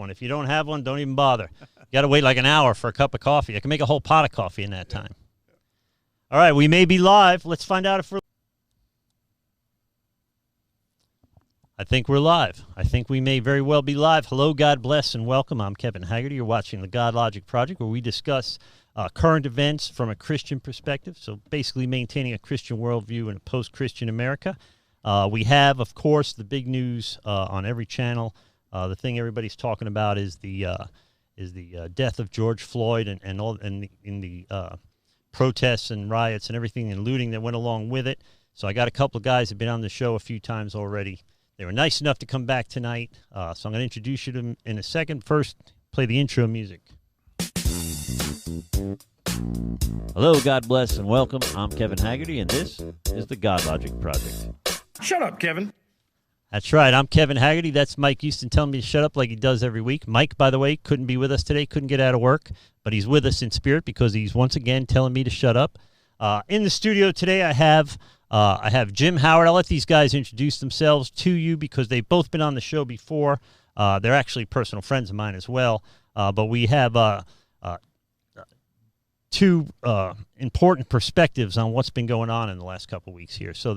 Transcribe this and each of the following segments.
one. If you don't have one, don't even bother. You got to wait like an hour for a cup of coffee. I can make a whole pot of coffee in that time. All right, we may be live. Let's find out if we're... I think we're live. I think we may very well be live. Hello, God bless, and welcome. I'm Kevin Haggerty. You're watching the Godlogic Project, where we discuss current events from a Christian perspective, so basically maintaining a Christian worldview in a post-Christian America. We have, of course, the big news on every channel. The thing everybody's talking about is the death of George Floyd and the protests and riots and everything and looting that went along with it. So I got a couple of guys that have been on the show a few times already. They were nice enough to come back tonight, so I'm going to introduce you to them in a second. First, play the intro music. Hello, God bless, and welcome. I'm Kevin Haggerty, and this is the Godlogic Project. Shut up, Kevin. That's right. I'm Kevin Haggerty. That's Mike Houston telling me to shut up like he does every week. Mike, by the way, couldn't be with us today, couldn't get out of work, but he's with us in spirit because he's once again telling me to shut up. In the studio today, I have Jim Howard. I'll let these guys introduce themselves to you because they've both been on the show before. They're actually personal friends of mine as well. But we have two important perspectives on what's been going on in the last couple of weeks here. So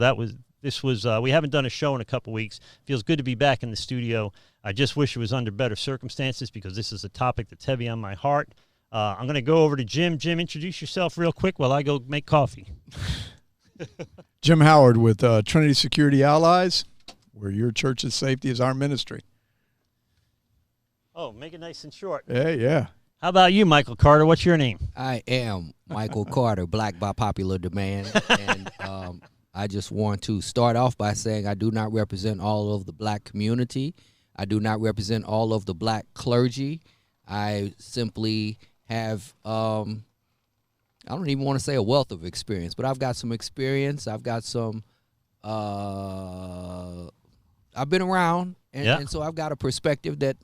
we haven't done a show in a couple of weeks. Feels good to be back in the studio. I just wish it was under better circumstances because this is a topic that's heavy on my heart. I'm going to go over to Jim. Jim, introduce yourself real quick while I go make coffee. Jim Howard with Trinity Security Allies, where your church's safety is our ministry. Oh, make it nice and short. Yeah. How about you, Michael Carter? What's your name? I am Michael Carter, black by popular demand, and I just want to start off by saying I do not represent all of the black community. I do not represent all of the black clergy. I simply have, I don't even want to say a wealth of experience, but I've got some experience. I've got some, I've been around, and so I've got a perspective that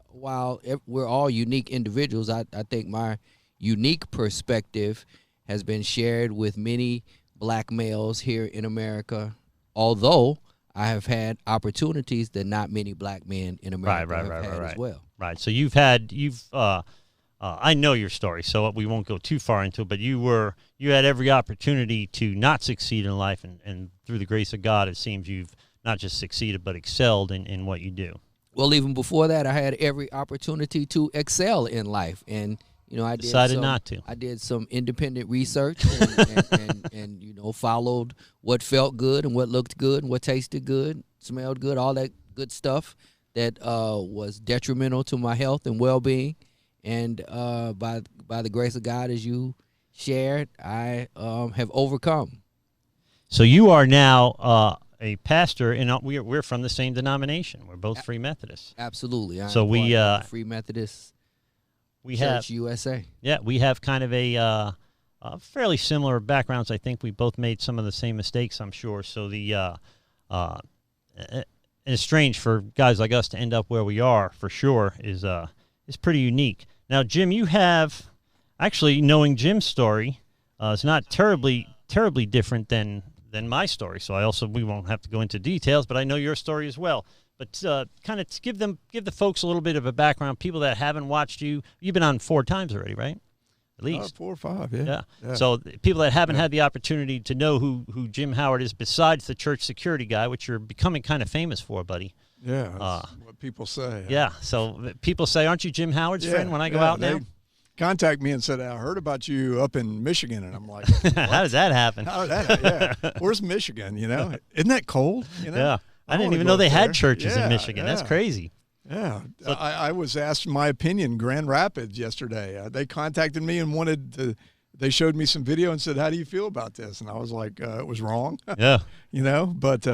while we're all unique individuals, I think my unique perspective has been shared with many black males here in America, although I have had opportunities that not many black men in America have had as well. Right. So I know your story, so we won't go too far into it, but you had every opportunity to not succeed in life, and through the grace of God, it seems you've not just succeeded, but excelled in what you do. Well, even before that, I had every opportunity to excel in life, and I decided not to. I did some independent research and followed what felt good and what looked good and what tasted good, smelled good, all that good stuff that was detrimental to my health and well-being. And by the grace of God, as you shared, I have overcome. So you are now a pastor, and we're from the same denomination. We're both Free Methodists. Absolutely. So we Free Methodist. We Church have USA. Yeah, we have kind of a fairly similar backgrounds. I think we both made some of the same mistakes, I'm sure. So it's strange for guys like us to end up where we are, for sure, is pretty unique. Now, Jim, you have actually, knowing Jim's story, it's not terribly different than my story. So we won't have to go into details, but I know your story as well. But kind of give the folks a little bit of a background. People that haven't watched you, you've been on 4 times already, right? At least 4 or 5, yeah. So people that haven't had the opportunity to know who Jim Howard is, besides the church security guy, which you're becoming kind of famous for, buddy. Yeah, that's what people say. Yeah, so people say, aren't you Jim Howard's friend when I go out now? Contact me and said, I heard about you up in Michigan, and I'm like, how does that happen? Where's Michigan? Isn't that cold? Yeah. I didn't even know they had churches in Michigan. That's crazy. Yeah. So, I was asked my opinion in Grand Rapids yesterday. They contacted me and they showed me some video and said, how do you feel about this? And I was like, it was wrong. Yeah. But,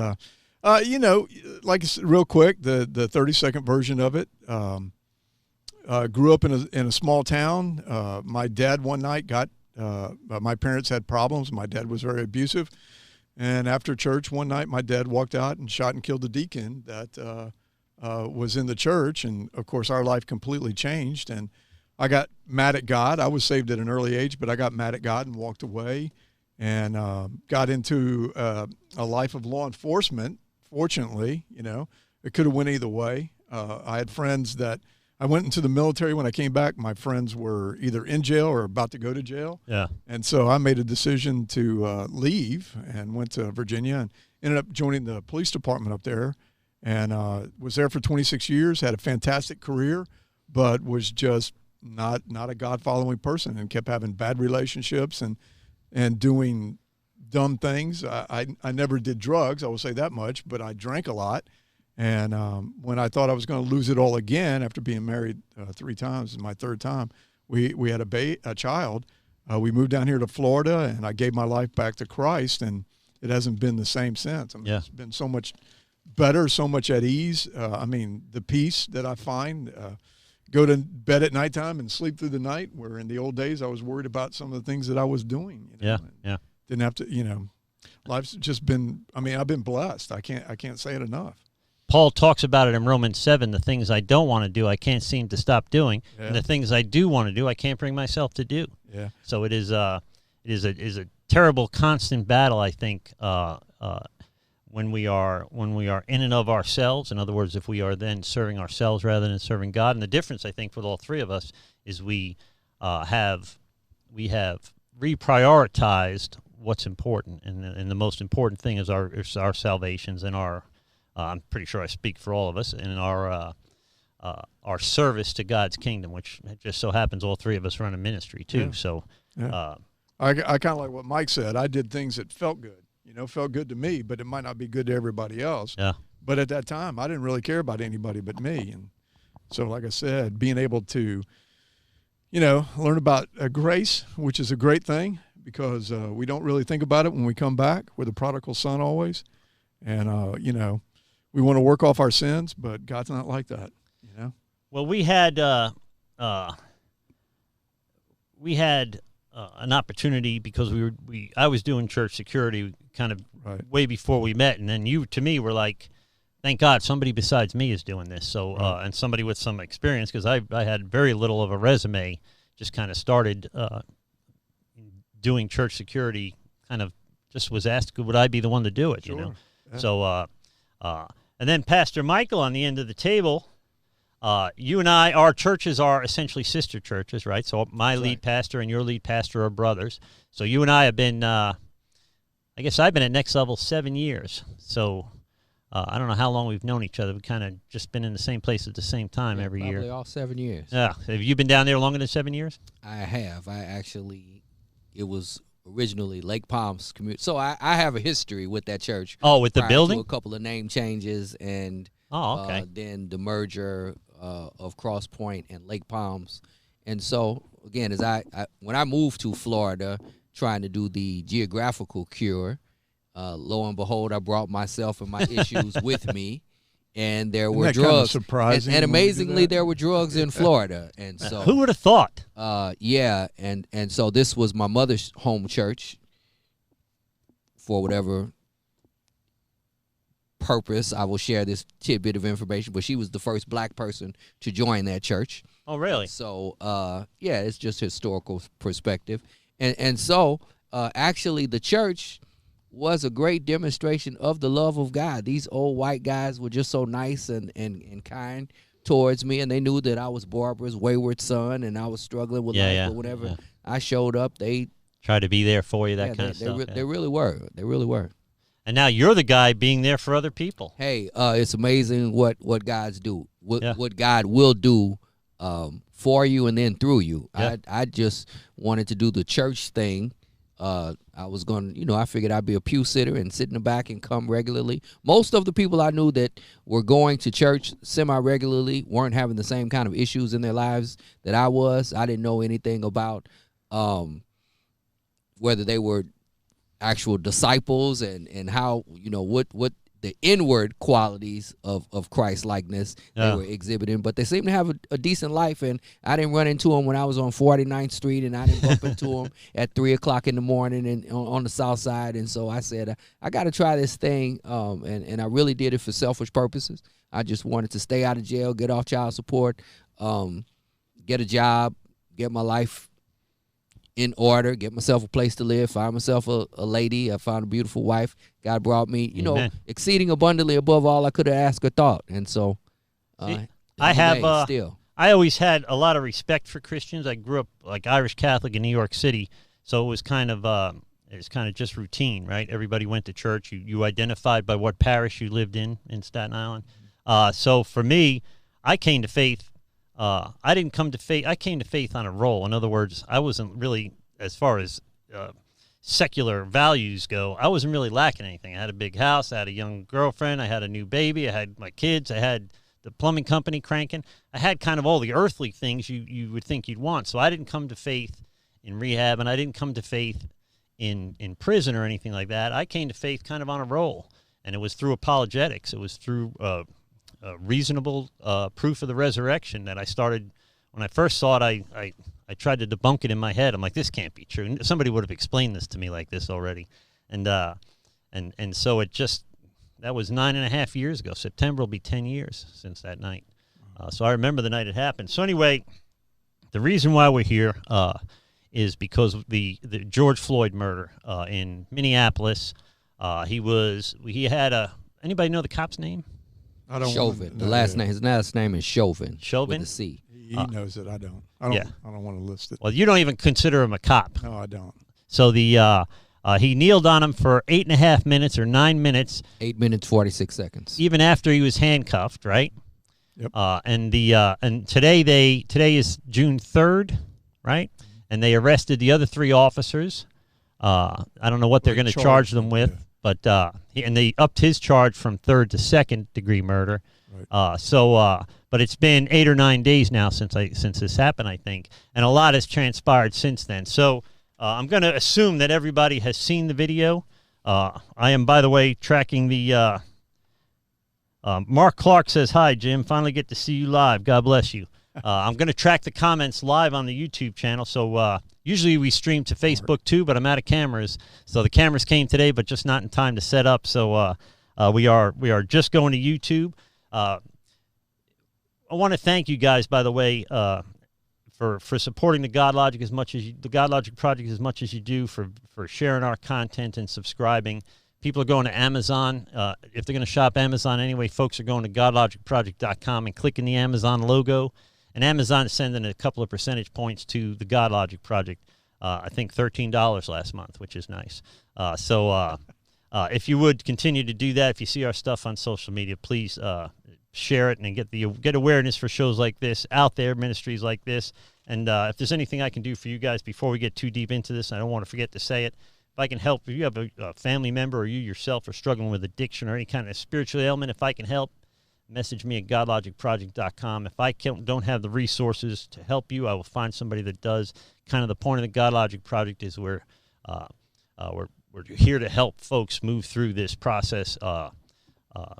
like real quick, the 30-second version of it, grew up in a small town. My dad one night my parents had problems. My dad was very abusive. And after church one night, my dad walked out and shot and killed the deacon that was in the church. And, of course, our life completely changed. And I got mad at God. I was saved at an early age, but I got mad at God and walked away and got into a life of law enforcement. Fortunately, it could have went either way. I had friends that I went into the military. When I came back, my friends were either in jail or about to go to jail. Yeah. And so I made a decision to leave and went to Virginia and ended up joining the police department up there, and was there for 26 years, had a fantastic career, but was just not a God-following person and kept having bad relationships and doing dumb things. I never did drugs, I will say that much, but I drank a lot. And when I thought I was going to lose it all again after being married 3 times, my 3rd time, we had a child. We moved down here to Florida, and I gave my life back to Christ, and it hasn't been the same since. I mean, It's been so much better, so much at ease. I mean, the peace that I find, go to bed at nighttime and sleep through the night, where in the old days I was worried about some of the things that I was doing. Didn't have to, life's just been, I mean, I've been blessed. I can't say it enough. Paul talks about it in Romans 7, the things I don't want to do, I can't seem to stop doing. Yeah. And the things I do want to do, I can't bring myself to do. Yeah. So it is a terrible constant battle, I think, when we are in and of ourselves. In other words, if we are then serving ourselves rather than serving God. And the difference, I think, with all 3 of us is we have reprioritized what's important, and the most important thing is our salvations and our I'm pretty sure I speak for all of us, in our service to God's kingdom, which just so happens all 3 of us run a ministry too. Yeah. So, I kind of like what Mike said. I did things that felt good, felt good to me, but it might not be good to everybody else. Yeah. But at that time, I didn't really care about anybody but me, and so, like I said, being able to, learn about grace, which is a great thing, because we don't really think about it when we come back. We're the prodigal son always, and we want to work off our sins, but God's not like that, Well, we had an opportunity because I was doing church security kind of way before we met, and then you, to me, were like, thank God somebody besides me is doing this. So and somebody with some experience, because I had very little of a resume, just kind of started doing church security, kind of just was asked, would I be the one to do it, Yeah. So and then Pastor Michael on the end of the table, you and I, our churches are essentially sister churches, right? So my lead pastor and your lead pastor are brothers. So you and I have been, I guess I've been at Next Level 7 years. So I don't know how long we've known each other. We've kind of just been in the same place at the same time every year. Probably all 7 years. Yeah. Have you been down there longer than 7 years? I have. It was originally Lake Palms community. So I have a history with that church. Oh, with the building? A couple of name changes and then the merger of Cross Point and Lake Palms. And so, again, when I moved to Florida trying to do the geographical cure, lo and behold, I brought myself and my issues with me. And there were drugs. Kind of surprising, and amazingly, there were drugs in Florida. And so, who would have thought? Yeah, and so this was my mother's home church. For whatever purpose, I will share this tidbit of information. But she was the first black person to join that church. Oh, really? So, it's just historical perspective. And so, actually, the church was a great demonstration of the love of God. These old white guys were just so nice and kind towards me, and they knew that I was Barbara's wayward son, and I was struggling with life. But whenever I showed up, they tried to be there for you, kind of stuff. They really were. They really were. And now you're the guy being there for other people. Hey, it's amazing what God's do. What God will do for you and then through you. Yeah. I just wanted to do the church thing. I was going to, I figured I'd be a pew sitter and sit in the back and come regularly. Most of the people I knew that were going to church semi-regularly weren't having the same kind of issues in their lives that I was. I didn't know anything about whether they were actual disciples and how, what the inward qualities of Christ-likeness they were exhibiting, but they seemed to have a decent life, and I didn't run into them when I was on 49th Street, and I didn't bump into them at 3 o'clock in the morning and on the south side, and so I said, I got to try this thing, and I really did it for selfish purposes. I just wanted to stay out of jail, get off child support, get a job, get my life in order, get myself a place to live, find myself a lady. I found a beautiful wife. God brought me, exceeding abundantly above all I could have asked or thought. And so I have I always had a lot of respect for Christians. I grew up like Irish Catholic in New York City, so it was kind of just routine, right? Everybody went to church. You identified by what parish you lived in Staten Island. So for me, I came to faith. I didn't come to faith. I came to faith on a roll. In other words, I wasn't really, as far as secular values go, I wasn't really lacking anything. I had a big house. I had a young girlfriend. I had a new baby. I had my kids. I had the plumbing company cranking. I had kind of all the earthly things you would think you'd want. So I didn't come to faith in rehab, and I didn't come to faith in prison or anything like that. I came to faith kind of on a roll, and it was through apologetics. It was through reasonable proof of the resurrection that I started. When I first saw it, I tried to debunk it in my head. I'm like, this can't be true. Somebody would have explained this to me like this already. And so it just, that was 9.5 years ago. September will be 10 years since that night. So I remember the night it happened. So anyway, the reason why we're here is because of the George Floyd murder in Minneapolis. He had anybody know the cop's name? I don't. Chauvin. His last name is Chauvin. Chauvin? With a C. He knows it. I don't. I don't want to list it. Well, you don't even consider him a cop. No, I don't. So he kneeled on him for 8.5 minutes or 9 minutes. 8 minutes 46 seconds. Even after he was handcuffed, right? Yep. And today is June 3rd, right? And they arrested the other 3 officers. I don't know what they're going to charge them with, but they upped his charge from 3rd to 2nd degree murder. Right. But it's been 8 or 9 days now since this happened, I think, and a lot has transpired since then. So I'm going to assume that everybody has seen the video. I am, by the way, tracking the. Mark Clark says, "Hi, Jim. Finally get to see you live. God bless you." I'm going to track the comments live on the YouTube channel. So usually we stream to Facebook too, but I'm out of cameras. So the cameras came today, but just not in time to set up. So we are just going to YouTube. I want to thank you guys, by the way, for supporting the Godlogic the Godlogic Project as much as you do, for sharing our content and subscribing. People are going to Amazon. If they're going to shop Amazon anyway, folks are going to godlogicproject.com and clicking the Amazon logo. And Amazon is sending a couple of percentage points to the Godlogic Project. I think $13 last month, which is nice. So if you would continue to do that, if you see our stuff on social media, please share it and get awareness for shows like this out there, ministries like this. And if there's anything I can do for you guys before we get too deep into this, I don't want to forget to say it. If I can help, if you have a family member or you yourself are struggling with addiction or any kind of spiritual ailment, if I can help, message me at godlogicproject.com. If I don't have the resources to help you, I will find somebody that does. Kind of the point of the Godlogic Project is we're here to help folks move through this process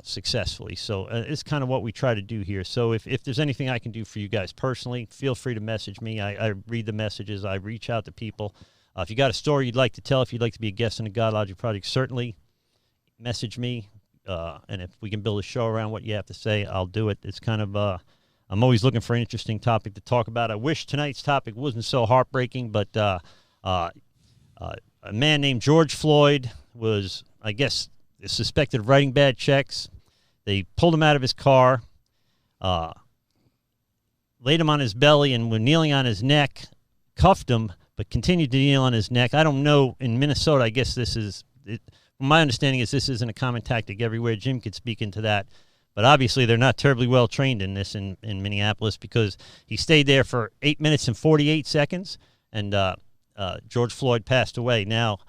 successfully. So it's kind of what we try to do here. So if there's anything I can do for you guys personally, feel free to message me. I read the messages. I reach out to people. If you got a story you'd like to tell, if you'd like to be a guest on the Godlogic Project, certainly message me. And if we can build a show around what you have to say, I'll do it. It's kind of, I'm always looking for an interesting topic to talk about. I wish tonight's topic wasn't so heartbreaking, but a man named George Floyd was, I guess, suspected of writing bad checks. They pulled him out of his car, laid him on his belly, and were kneeling on his neck, cuffed him, but continued to kneel on his neck. I don't know. In Minnesota, I guess this is, my understanding is this isn't a common tactic everywhere. Jim could speak into that. But obviously they're not terribly well trained in this in Minneapolis, because he stayed there for 8 minutes and 48 seconds, and George Floyd passed away. Now,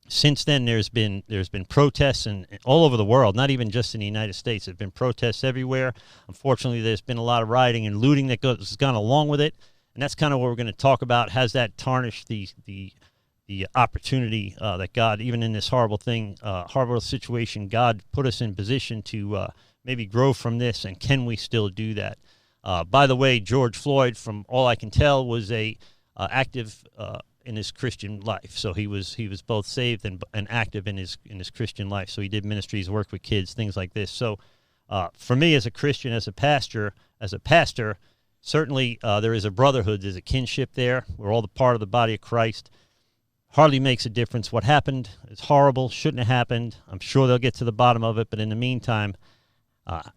since then, there's been protests all over the world, not even just in the United States. There have been protests everywhere. Unfortunately, there's been a lot of rioting and looting that has gone along with it. And that's kind of what we're going to talk about. Has that tarnished the opportunity that God, even in this horrible situation, God put us in position to maybe grow from this, and can we still do that? By the way, George Floyd, from all I can tell, was active in his Christian life. So he was both saved and active in his Christian life. So he did ministries, worked with kids, things like this. So for me, as a Christian, as a pastor, certainly there is a brotherhood, there's a kinship there. We're all the part of the body of Christ. Hardly makes a difference. What happened is horrible, shouldn't have happened. I'm sure they'll get to the bottom of it, but in the meantime,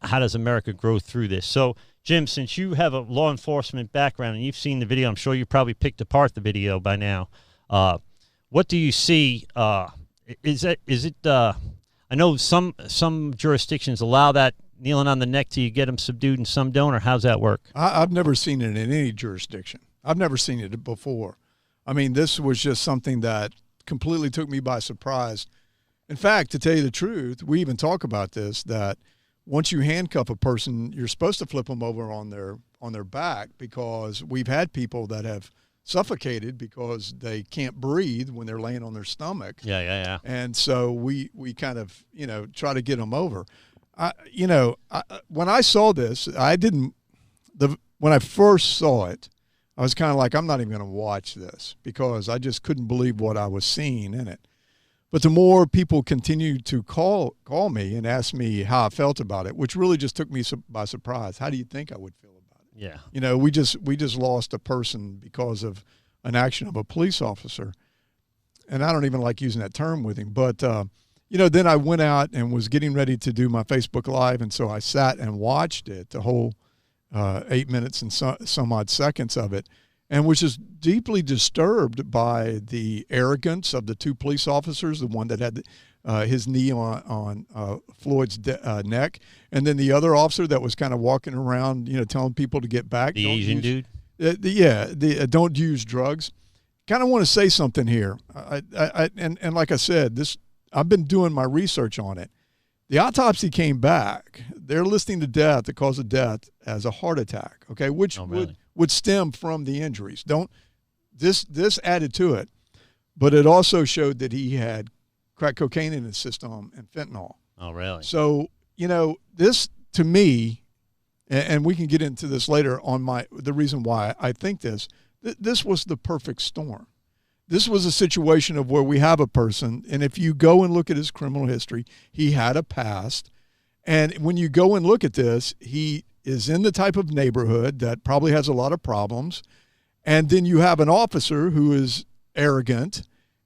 how does America grow through this? So Jim, since you have a law enforcement background and you've seen the video, I'm sure you probably picked apart the video by now. What do you see? Is it? I know some jurisdictions allow that kneeling on the neck till you get them subdued, and some don't. Or how's that work? I've never seen it in any jurisdiction. I've never seen it before. I mean, this was just something that completely took me by surprise. In fact, to tell you the truth, we even talk about this, that once you handcuff a person, you're supposed to flip them over on their back, because we've had people that have suffocated because they can't breathe when they're laying on their stomach. Yeah. And so we kind of, try to get them over. When I saw this, when I first saw it, I was kind of like, I'm not even going to watch this, because I just couldn't believe what I was seeing in it. But the more people continued to call me and ask me how I felt about it, which really just took me by surprise. How do you think I would feel about it? Yeah. We just lost a person because of an action of a police officer. And I don't even like using that term with him. But, then I went out and was getting ready to do my Facebook Live. And so I sat and watched it, the whole 8 minutes and some odd seconds of it, and was just deeply disturbed by the arrogance of the two police officers, the one that had his knee on Floyd's neck, and then the other officer that was kind of walking around, telling people to get back. The Asian dude? Don't use drugs. Kind of want to say something here. And like I said, I've been doing my research on it. The autopsy came back. They're listing the cause of death as a heart attack, okay, which would stem from the injuries. This added to it, but it also showed that he had crack cocaine in his system and fentanyl. Oh, really? So, this to me, and we can get into this later on the reason why I think this was the perfect storm. This was a situation of where we have a person, and if you go and look at his criminal history, he had a past. And when you go and look at this, he is in the type of neighborhood that probably has a lot of problems. And then you have an officer who is arrogant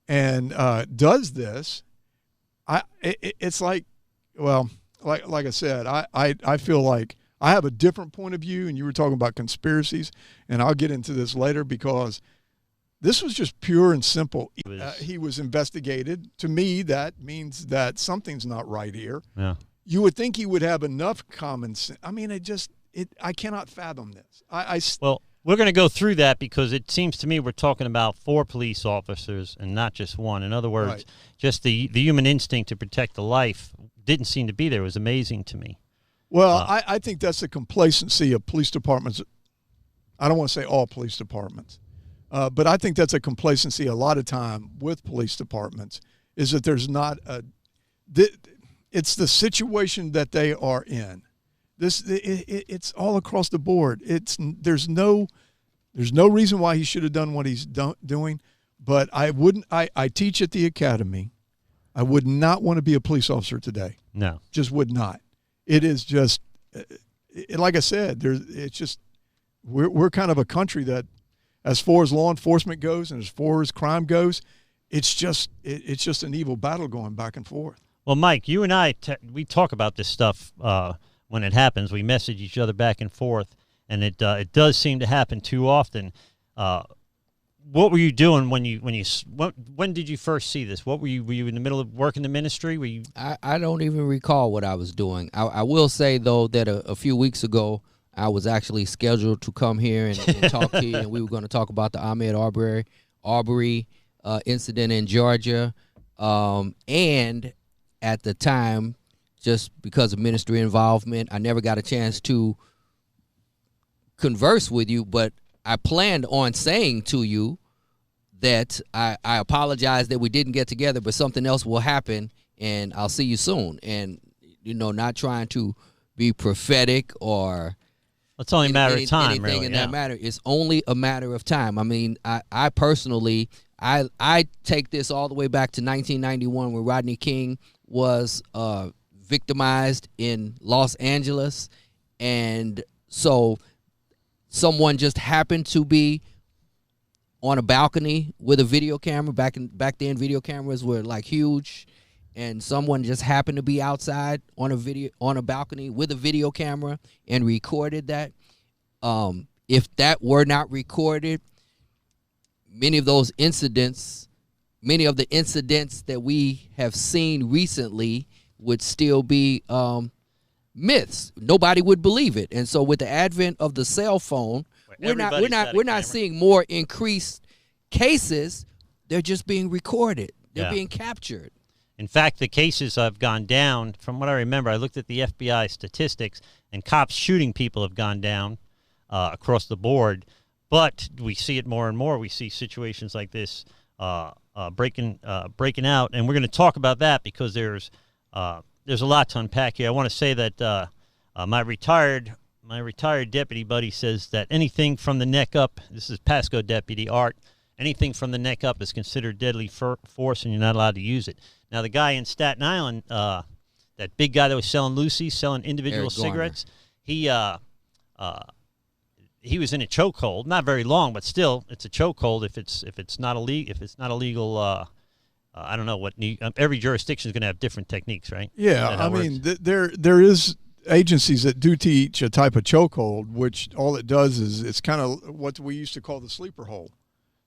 and does this. It's like, well, like I said, I feel like I have a different point of view, and you were talking about conspiracies, and I'll get into this later, because this was just pure and simple. He was investigated. To me, that means that something's not right here. Yeah. You would think he would have enough common sense. I mean, I cannot fathom this. Well, we're going to go through that, because it seems to me we're talking about 4 police officers and not just one. In other words, right. Just the human instinct to protect the life didn't seem to be there. It was amazing to me. Well, I think that's the complacency of police departments. I don't want to say all police departments. But I think that's a complacency a lot of time with police departments, is that there's not it's the situation that they are in. It's all across the board. There's no reason why he should have done what he's doing. But I teach at the academy. I would not want to be a police officer today. No, just would not. It is just, like I said, it's just, we're kind of a country that, as far as law enforcement goes and as far as crime goes, it's just an evil battle going back and forth. Well, Mike, you and I, we talk about this stuff when it happens. We message each other back and forth, and it does seem to happen too often. What were you doing when did you first see this? Were you in the middle of working the ministry? Were you? I don't even recall what I was doing. I will say, though, that a few weeks ago, I was actually scheduled to come here and talk to you, and we were going to talk about the Ahmaud Arbery incident in Georgia. And at the time, just because of ministry involvement, I never got a chance to converse with you, but I planned on saying to you that I apologize that we didn't get together, but something else will happen, and I'll see you soon. And, not trying to be prophetic or... It's only a matter of time, anything really. In that matter. It's only a matter of time. I mean, I personally, I take this all the way back to 1991 when Rodney King was victimized in Los Angeles. And so someone just happened to be on a balcony with a video camera. Back then, video cameras were like huge. And someone just happened to be outside on a balcony with a video camera and recorded that. If that were not recorded, many of the incidents that we have seen recently would still be myths. Nobody would believe it. And so with the advent of the cell phone, we're not seeing more increased cases. They're just being recorded. They're being captured. In fact, the cases have gone down. From what I remember, I looked at the FBI statistics, and cops shooting people have gone down across the board. But we see it more and more. We see situations like this breaking out, and we're going to talk about that because there's a lot to unpack here. I want to say that my retired deputy buddy says that anything from the neck up, this is Pasco Deputy Art, anything from the neck up is considered deadly force, and you're not allowed to use it. Now, the guy in Staten Island, that big guy that was selling Lucy's, selling individual cigarettes, he was in a chokehold. Not very long, but still, it's a chokehold if it's not illegal. I don't know what every jurisdiction is going to have different techniques, right? Yeah, I mean, there is agencies that do teach a type of chokehold, which all it does is it's kind of what we used to call the sleeper hold.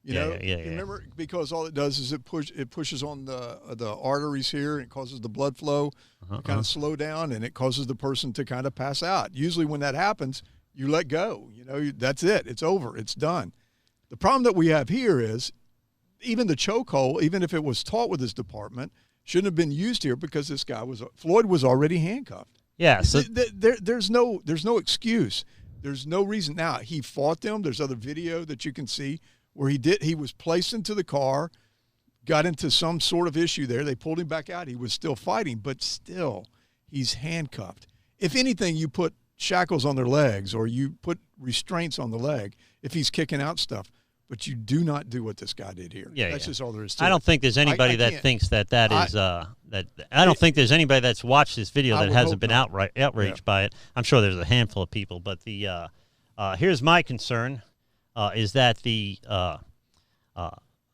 You know, remember, because all it does is it pushes on the arteries here, and it causes the blood flow to kind of slow down, and it causes the person to kind of pass out. Usually, when that happens, you let go. You know, that's it. It's over. It's done. The problem that we have here is even the chokehold, even if it was taught with this department, shouldn't have been used here because Floyd was already handcuffed. Yeah. So there's no excuse. There's no reason. Now, he fought them. There's other video that you can see where he was placed into the car, got into some sort of issue there. They pulled him back out. He was still fighting, but still, he's handcuffed. If anything, you put shackles on their legs or you put restraints on the leg if he's kicking out stuff. But you do not do what this guy did here. Yeah, that's just all there is to it. I don't think there's anybody that thinks that is that. I don't think there's anybody that's watched this video that hasn't been outraged by it. I'm sure there's a handful of people, but the here's my concern is that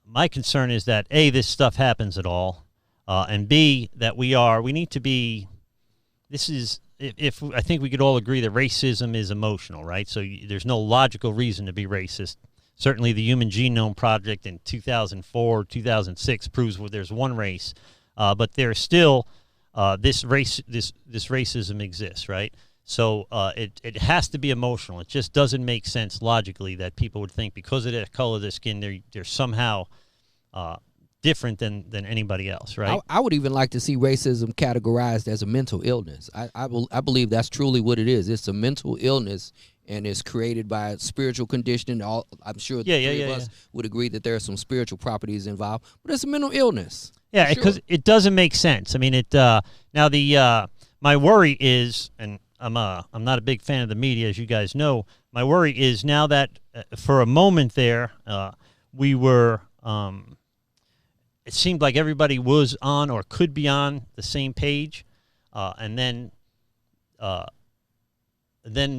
my concern is that A, this stuff happens at all, and B, that we need to be. This is. If I think we could all agree that racism is emotional, right? So there's no logical reason to be racist. Certainly, the Human Genome Project in 2004, 2006 proves there's one race, but there's still this racism exists, right? So it has to be emotional. It just doesn't make sense logically that people would think because of the color of their skin, they're somehow different than anybody else, right? I would even like to see racism categorized as a mental illness. I believe that's truly what it is. It's a mental illness, and it's created by a spiritual conditioning. I'm sure the three of us would agree that there are some spiritual properties involved, but it's a mental illness. Yeah, because it doesn't make sense. I mean, my worry is, and I'm not a big fan of the media, as you guys know. My worry is now that for a moment there, we were. It seemed like everybody was on or could be on the same page, and then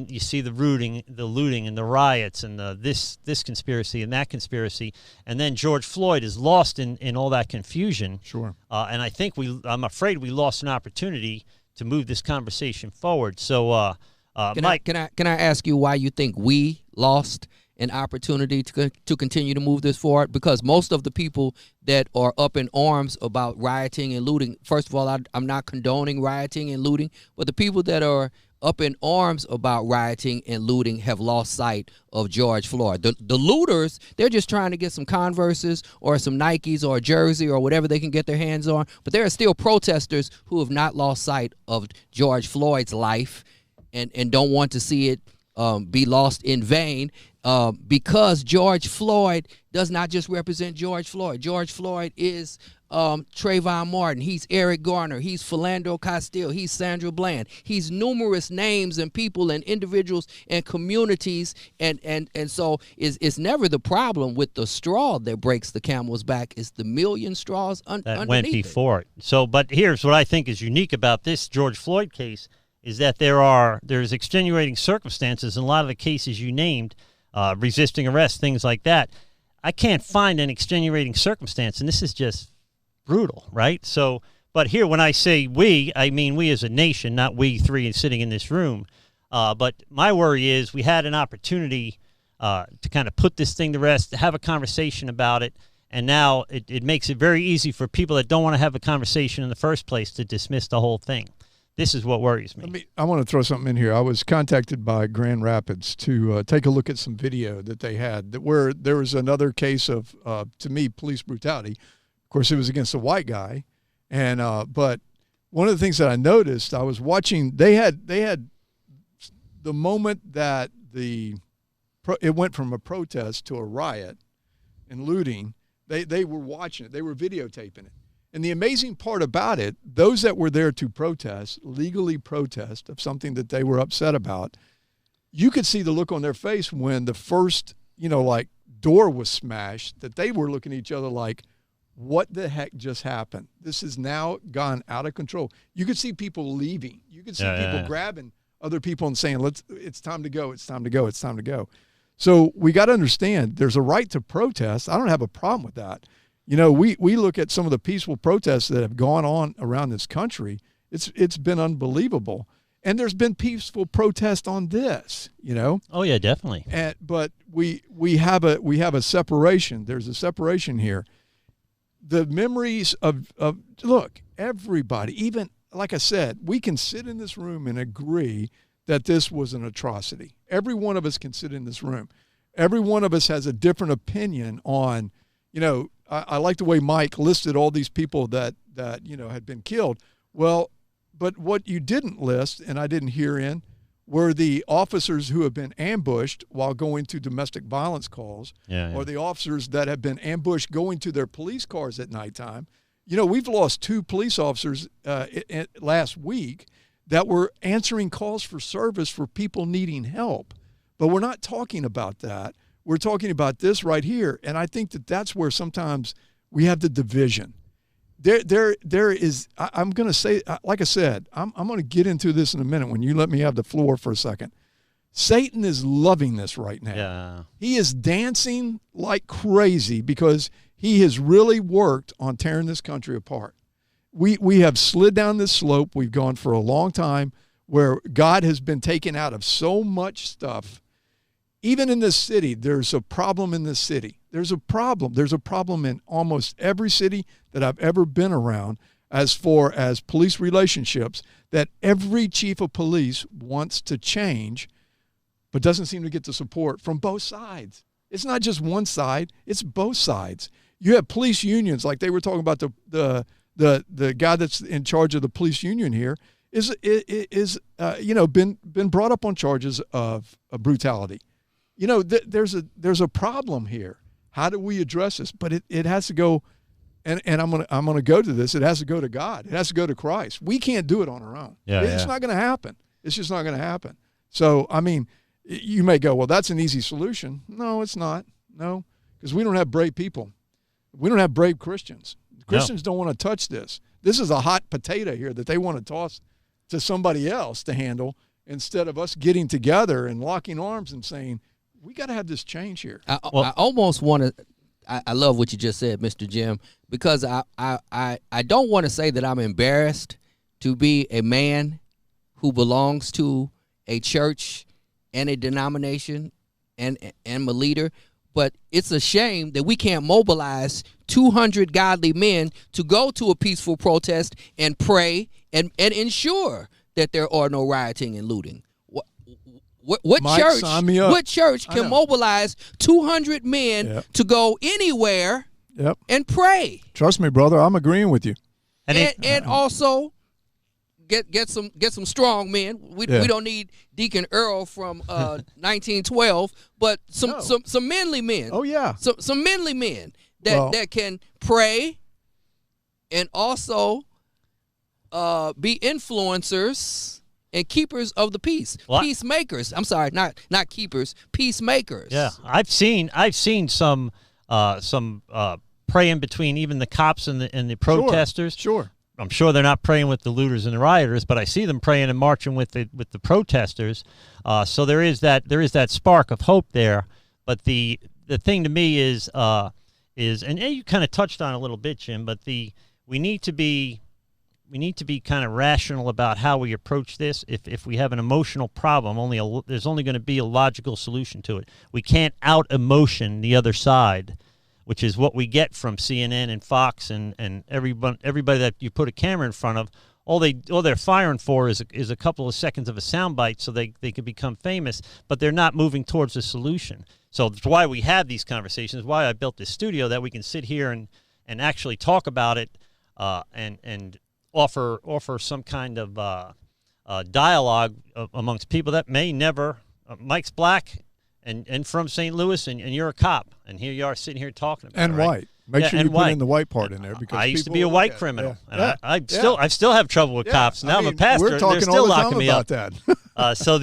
you see the looting, and the riots, and this conspiracy and that conspiracy, and then George Floyd is lost in all that confusion. Sure. And I think I'm afraid we lost an opportunity to move this conversation forward. So, Mike, can I ask you why you think we lost an opportunity to continue to move this forward? Because most of the people that are up in arms about rioting and looting, first of all, I'm not condoning rioting and looting, but the people that are up in arms about rioting and looting have lost sight of George Floyd. The looters, they're just trying to get some Converses or some Nikes or a jersey or whatever they can get their hands on, but there are still protesters who have not lost sight of George Floyd's life and don't want to see it be lost in vain. Because George Floyd does not just represent George Floyd. George Floyd is Trayvon Martin. He's Eric Garner. He's Philando Castile. He's Sandra Bland. He's numerous names and people and individuals and communities. And so it's never the problem with the straw that breaks the camel's back. It's the million straws underneath went before it. So, but here's what I think is unique about this George Floyd case is that there's extenuating circumstances in a lot of the cases you named. Resisting arrest, things like that. I can't find an extenuating circumstance, and this is just brutal, right? So, but here, when I say we, I mean we as a nation, not we three sitting in this room. But my worry is we had an opportunity to kind of put this thing to rest, to have a conversation about it, and now it makes it very easy for people that don't want to have a conversation in the first place to dismiss the whole thing. This is what worries me. I want to throw something in here. I was contacted by Grand Rapids to take a look at some video that they had where there was another case of, to me, police brutality. Of course, it was against a white guy, and but one of the things that I noticed, I was watching. They had the moment that it went from a protest to a riot and looting. They were watching it. They were videotaping it. And the amazing part about it, those that were there to protest, legally protest of something that they were upset about, you could see the look on their face when the first, like door was smashed, that they were looking at each other like, what the heck just happened? This has now gone out of control. You could see people leaving. You could see people grabbing other people and saying, it's time to go, it's time to go, it's time to go. So we got to understand there's a right to protest. I don't have a problem with that. We look at some of the peaceful protests that have gone on around this country. It's been unbelievable. And there's been peaceful protest on this, Oh yeah, definitely. But we have a separation. There's a separation here. The memories of look, everybody, even like I said, we can sit in this room and agree that this was an atrocity. Every one of us can sit in this room. Every one of us has a different opinion on, I like the way Mike listed all these people that had been killed. Well, but what you didn't list, and I didn't hear in, were the officers who have been ambushed while going to domestic violence calls, or the officers that have been ambushed going to their police cars at nighttime. We've lost 2 police officers last week that were answering calls for service for people needing help. But we're not talking about that. We're talking about this right here. And I think that's where sometimes we have the division. There is, I'm going to say, like I said, I'm going to get into this in a minute when you let me have the floor for a second. Satan is loving this right now. Yeah. He is dancing like crazy because he has really worked on tearing this country apart. We have slid down this slope. We've gone for a long time where God has been taken out of so much stuff. Even in this city, there's a problem in this city. There's a problem. There's a problem in almost every city that I've ever been around as far as police relationships, that every chief of police wants to change but doesn't seem to get the support from both sides. It's not just one side. It's both sides. You have police unions, like they were talking about the guy that's in charge of the police union here is been brought up on charges of brutality. There's a problem here. How do we address this? But it has to go, and I'm gonna go to this. It has to go to God. It has to go to Christ. We can't do it on our own. It's not going to happen. It's just not going to happen. So I mean, you may go, well, that's an easy solution. No, it's not. No, because we don't have brave people. We don't have brave Christians. Christians don't want to touch this. This is a hot potato here that they want to toss to somebody else to handle instead of us getting together and locking arms and saying, we got to have this change here. I almost want to. I love what you just said, Mr. Jim, because I don't want to say that I'm embarrassed to be a man who belongs to a church and a denomination and a leader, but it's a shame that we can't mobilize 200 godly men to go to a peaceful protest and pray and ensure that there are no rioting and looting. What Mike, church? sign me up. What church can mobilize 200 men to go anywhere and pray? Trust me, brother. I'm agreeing with you. And also get some strong men. We don't need Deacon Earl from 1912, but some manly men. Oh yeah, some manly men that can pray and also be influencers and keepers of the peace. Peacemakers. I'm sorry, not keepers. Peacemakers. Yeah, I've seen some praying between even the cops and the protesters. Sure. I'm sure they're not praying with the looters and the rioters, but I see them praying and marching with the protesters. So there is that spark of hope there. But the thing to me is and you kind of touched on it a little bit, Jim. But we need to be need to be kind of rational about how we approach this. If we have an emotional problem, there's only going to be a logical solution to it. We can't out emotion the other side, which is what we get from CNN and Fox and everybody that you put a camera in front of. All they're firing for is a couple of seconds of a soundbite so they could become famous, but they're not moving towards a solution. So that's why we have these conversations, why I built this studio, that we can sit here and actually talk about it and offer some kind of dialogue amongst people that may never. Mike's black and from St. Louis, and you're a cop, and here you are sitting here talking about it. And white. Make sure you put in the white part in there, because I used to be a white criminal, and I still have trouble with cops. Now I'm a pastor. We're talking they're still all the locking time me about up. that. So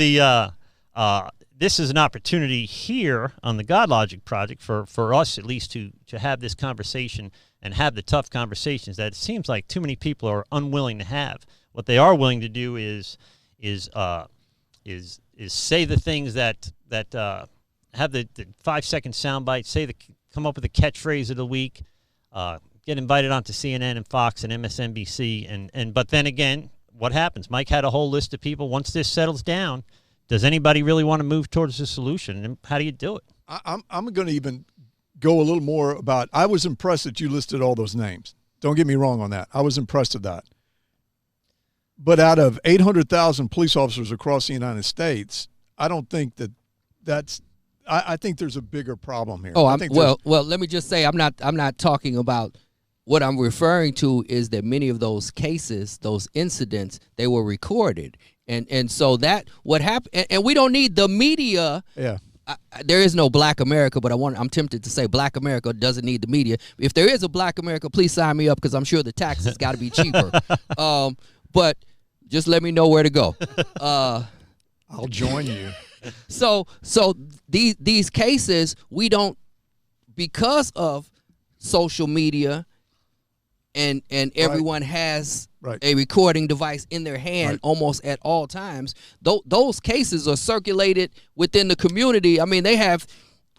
this is an opportunity here on the Godlogic Project for us at least to have this conversation and have the tough conversations that it seems like too many people are unwilling to have. What they are willing to do is say the things that have the 5-second soundbite, come up with a catchphrase of the week, get invited onto CNN and Fox and MSNBC, but then again, what happens? Mike had a whole list of people. Once this settles down, does anybody really want to move towards a solution? And how do you do it? I'm going to even go a little more about. I was impressed that you listed all those names. Don't get me wrong on that. I was impressed with that. But out of 800,000 police officers across the United States, I don't think that's. I think there's a bigger problem here. Well, let me just say I'm not talking about. What I'm referring to is that many of those cases, those incidents, they were recorded, and so that what happened, and we don't need the media. Yeah. There is no Black America, but I'm tempted to say Black America doesn't need the media. If there is a Black America, please sign me up, because I'm sure the taxes got to be cheaper. But just let me know where to go. I'll join you. So these cases, we don't, because of social media and everyone has a recording device in their hand almost at all times, those cases are circulated within the community. I mean, they have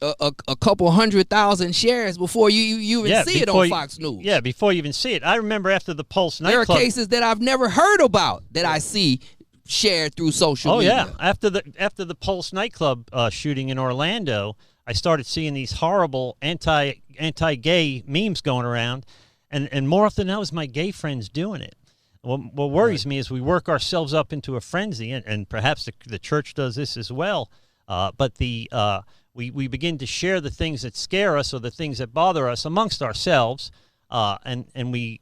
a couple 100,000 shares before you even see it on Fox News. Yeah, before you even see it. I remember after the Pulse nightclub. There are cases that I've never heard about that I see shared through social media. Oh yeah, after the Pulse nightclub shooting in Orlando, I started seeing these horrible anti-gay memes going around, and more often than not, it was my gay friends doing it. What worries me is we work ourselves up into a frenzy, and perhaps the church does this as well. But we begin to share the things that scare us or the things that bother us amongst ourselves, and we're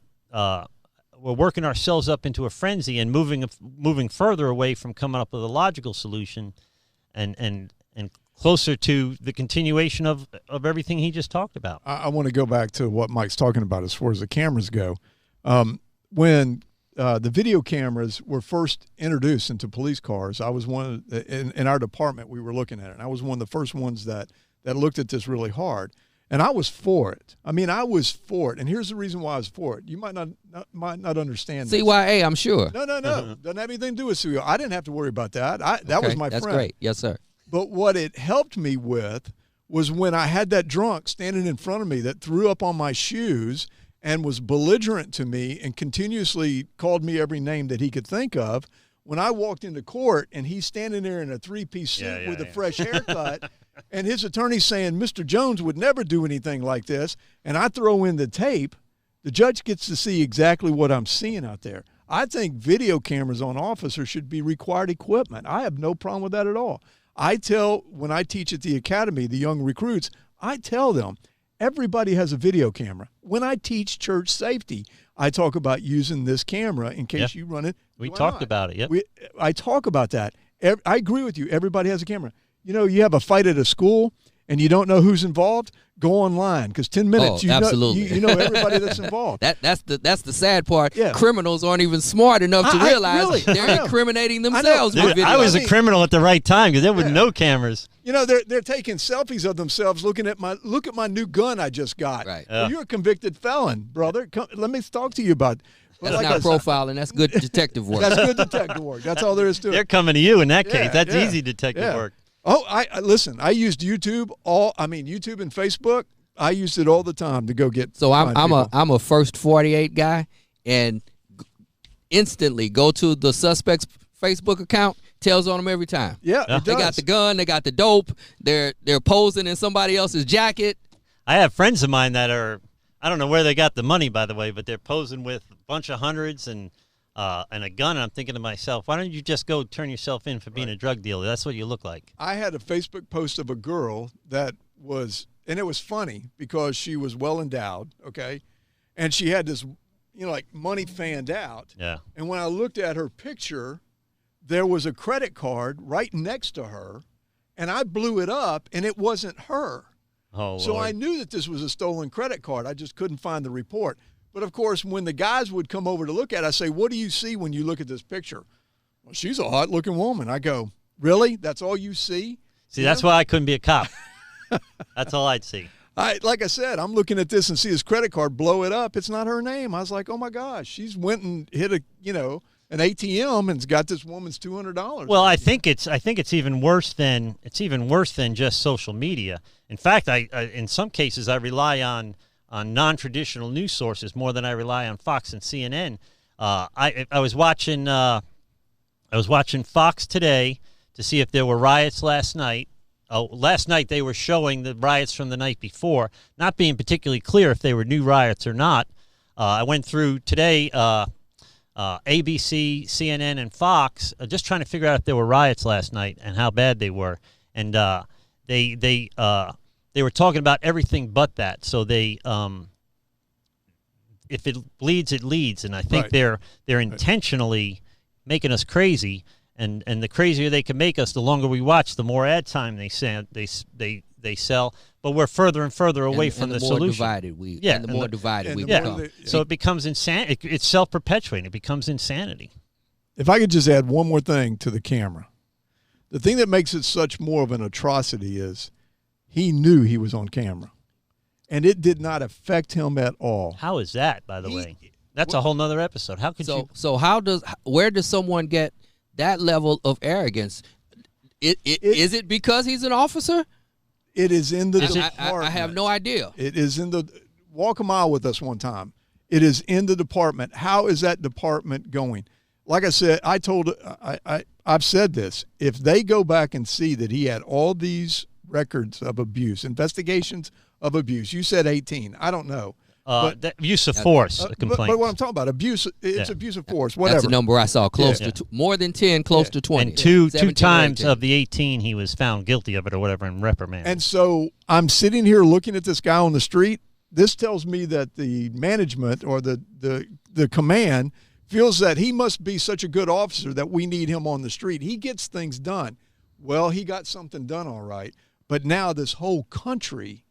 working ourselves up into a frenzy and moving further away from coming up with a logical solution, and closer to the continuation of everything he just talked about. I want to go back to what Mike's talking about as far as the cameras go. When the video cameras were first introduced into police cars, I was one of in our department, we were looking at it, and I was one of the first ones that looked at this really hard. And I was for it. I mean, I was for it. And here's the reason why I was for it. You might not understand this. CYA, I'm sure. No. Doesn't have anything to do with CYA. I didn't have to worry about that. That was my friend. That's great. Yes, sir. But what it helped me with was when I had that drunk standing in front of me that threw up on my shoes and was belligerent to me and continuously called me every name that he could think of. When I walked into court and he's standing there in a three-piece suit with a fresh haircut, and his attorney's saying Mr. Jones would never do anything like this, and I throw in the tape, the judge gets to see exactly what I'm seeing out there. I think video cameras on officers should be required equipment. I have no problem with that at all. When I teach at the academy, the young recruits, I tell them, everybody has a video camera. When I teach church safety, I talk about using this camera in case you run it. We talked about it, I talk about that. I agree with you. Everybody has a camera. You know, you have a fight at a school and you don't know who's involved, go online, because 10 minutes, absolutely. You know everybody that's involved. That's the sad part. Yeah. Criminals aren't even smart enough to realize they're incriminating themselves with video. I was a criminal at the right time because there were no cameras. You know, they're taking selfies of themselves, look at my new gun I just got. Right. Well, you're a convicted felon, brother. Let me talk to you about. That's not profiling. That's good detective work. That's good detective work. That's all there is to it. They're coming to you in that case. That's easy detective work. Oh, listen. I used YouTube YouTube and Facebook. I used it all the time to go get. So I'm a first 48 guy, and instantly go to the suspect's Facebook account, tells on them every time. Yeah, it They does. got the gun, they got the dope, they're posing in somebody else's jacket. I have friends of mine that are, I don't know where they got the money, by the way, but they're posing with a bunch of hundreds and a gun. And I'm thinking to myself, why don't you just go turn yourself in for being a drug dealer? That's what you look like. I had a Facebook post of a girl that was, and it was funny because she was well endowed, okay, and she had this, like money fanned out. Yeah. And when I looked at her picture, there was a credit card right next to her, and I blew it up, and it wasn't her. Oh, So Lord. I knew that this was a stolen credit card. I just couldn't find the report. But, of course, when the guys would come over to look at it, I say, what do you see when you look at this picture? Well, she's a hot-looking woman. I go, really? That's all you see? See, that's why I couldn't be a cop. That's all I'd see. Like I said, I'm looking at this and see his credit card, blow it up. It's not her name. I was like, oh, my gosh. She's went and hit an ATM and's got this woman's $200. Well, I think it's even worse than just social media. In fact, I in some cases I rely on non-traditional news sources more than I rely on Fox and CNN. I was watching Fox today to see if there were riots last night. Last night they were showing the riots from the night before, not being particularly clear if they were new riots or not. I went through today. ABC, CNN, and Fox, just trying to figure out if there were riots last night and how bad they were, and they were talking about everything but that. So they, if it bleeds, it leads, and I think they're intentionally making us crazy, and the crazier they can make us, the longer we watch, the more ad time they sell. But we're further and further away from the solution. The more divided we become. So it becomes insanity. It's self-perpetuating. It becomes insanity. If I could just add one more thing to the camera. The thing that makes it such more of an atrocity is he knew he was on camera, and it did not affect him at all. How is that, by the way? That's a whole nother episode. How could you? So where does someone get that level of arrogance? Is it because he's an officer? It is in the department. I have no idea. It is in the – walk a mile with us one time. It is in the department. How is that department going? Like I said, I've said this. If they go back and see that he had all these records of abuse, investigations of abuse, you said 18. I don't know. Use of force complaint. But what I'm talking about, abuse, it's abuse of force, whatever. That's a number I saw, close to more than 10, close to 20. And two times of the 18 he was found guilty of it or whatever and reprimanded. And so I'm sitting here looking at this guy on the street. This tells me that the management or the command feels that he must be such a good officer that we need him on the street. He gets things done. Well, he got something done all right. But now this whole country,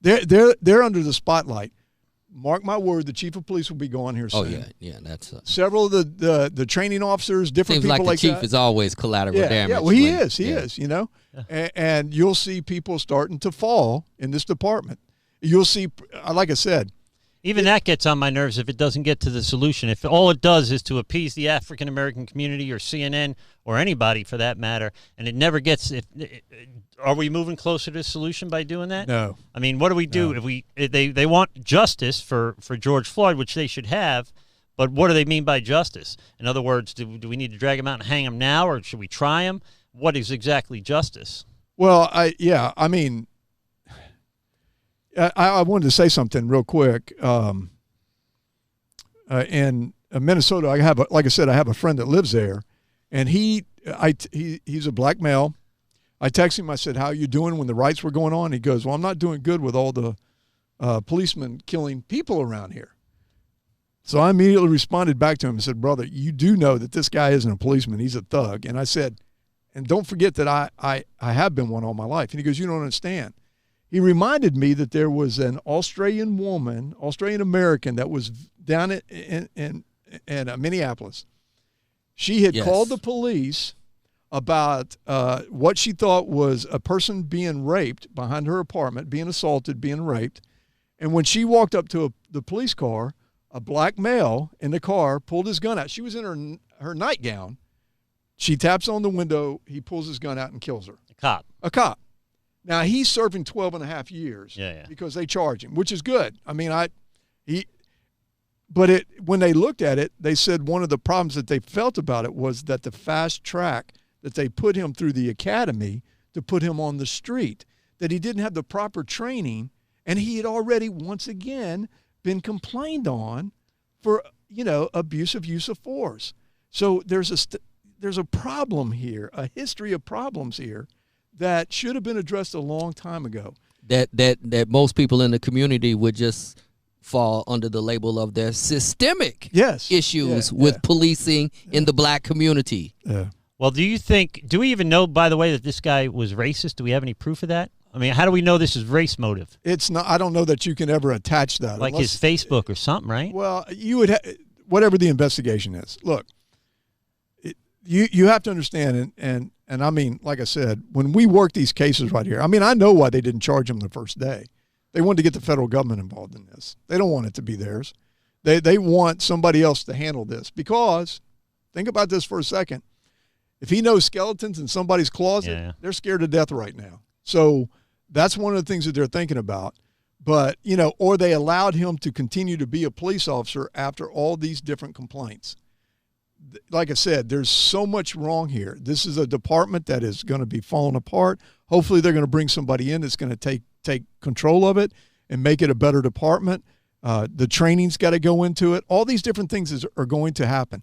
they're under the spotlight. Mark my word, the chief of police will be going here soon. Oh, yeah, that's several of the training officers, different seems people like the chief that. is always collateral damage. Yeah, well, he is, and you'll see people starting to fall in this department. You'll see, like I said. Even that gets on my nerves if it doesn't get to the solution. If all it does is to appease the African-American community or CNN or anybody for that matter, and it never gets are we moving closer to the solution by doing that? No. I mean, what do we do if they want justice for George Floyd, which they should have, but what do they mean by justice? In other words, do we need to drag him out and hang him now, or should we try him? What is exactly justice? Well, I wanted to say something real quick. In Minnesota, I have a friend that lives there, and he's a black male. I texted him. I said, "How you doing?" When the riots were going on, he goes, "Well, I'm not doing good with all the policemen killing people around here." So I immediately responded back to him and said, "Brother, you do know that this guy isn't a policeman; he's a thug." And I said, "And don't forget that I have been one all my life." And he goes, "You don't understand." He reminded me that there was an Australian American that was down in Minneapolis. She had called the police about what she thought was a person being raped behind her apartment, being assaulted, being raped. And when she walked up to the police car, a black male in the car pulled his gun out. She was in her nightgown. She taps on the window. He pulls his gun out and kills her. A cop. Now, he's serving 12 and a half years because they charge him, which is good. I mean, But when they looked at it, they said one of the problems that they felt about it was that the fast track that they put him through the academy to put him on the street, that he didn't have the proper training, and he had already once again been complained on for, abusive use of force. So there's a problem here, a history of problems here that should have been addressed a long time ago. That most people in the community would just fall under the label of their systemic issues with policing in the black community. Yeah. Well, do we even know, by the way, that this guy was racist? Do we have any proof of that? I mean, how do we know this is race motive? It's not. I don't know that you can ever attach that. Like his Facebook or something, right? Well, you would whatever the investigation is. Look, you have to understand, and I mean, like I said, when we work these cases right here, I mean, I know why they didn't charge him the first day. They wanted to get the federal government involved in this. They don't want it to be theirs. They want somebody else to handle this because, think about this for a second. If he knows skeletons in somebody's closet, they're scared to death right now. So that's one of the things that they're thinking about. But, or they allowed him to continue to be a police officer after all these different complaints. Like I said, there's so much wrong here. This is a department that is going to be falling apart. Hopefully they're going to bring somebody in that's going to take control of it and make it a better department. The training's got to go into it. All these different things are going to happen.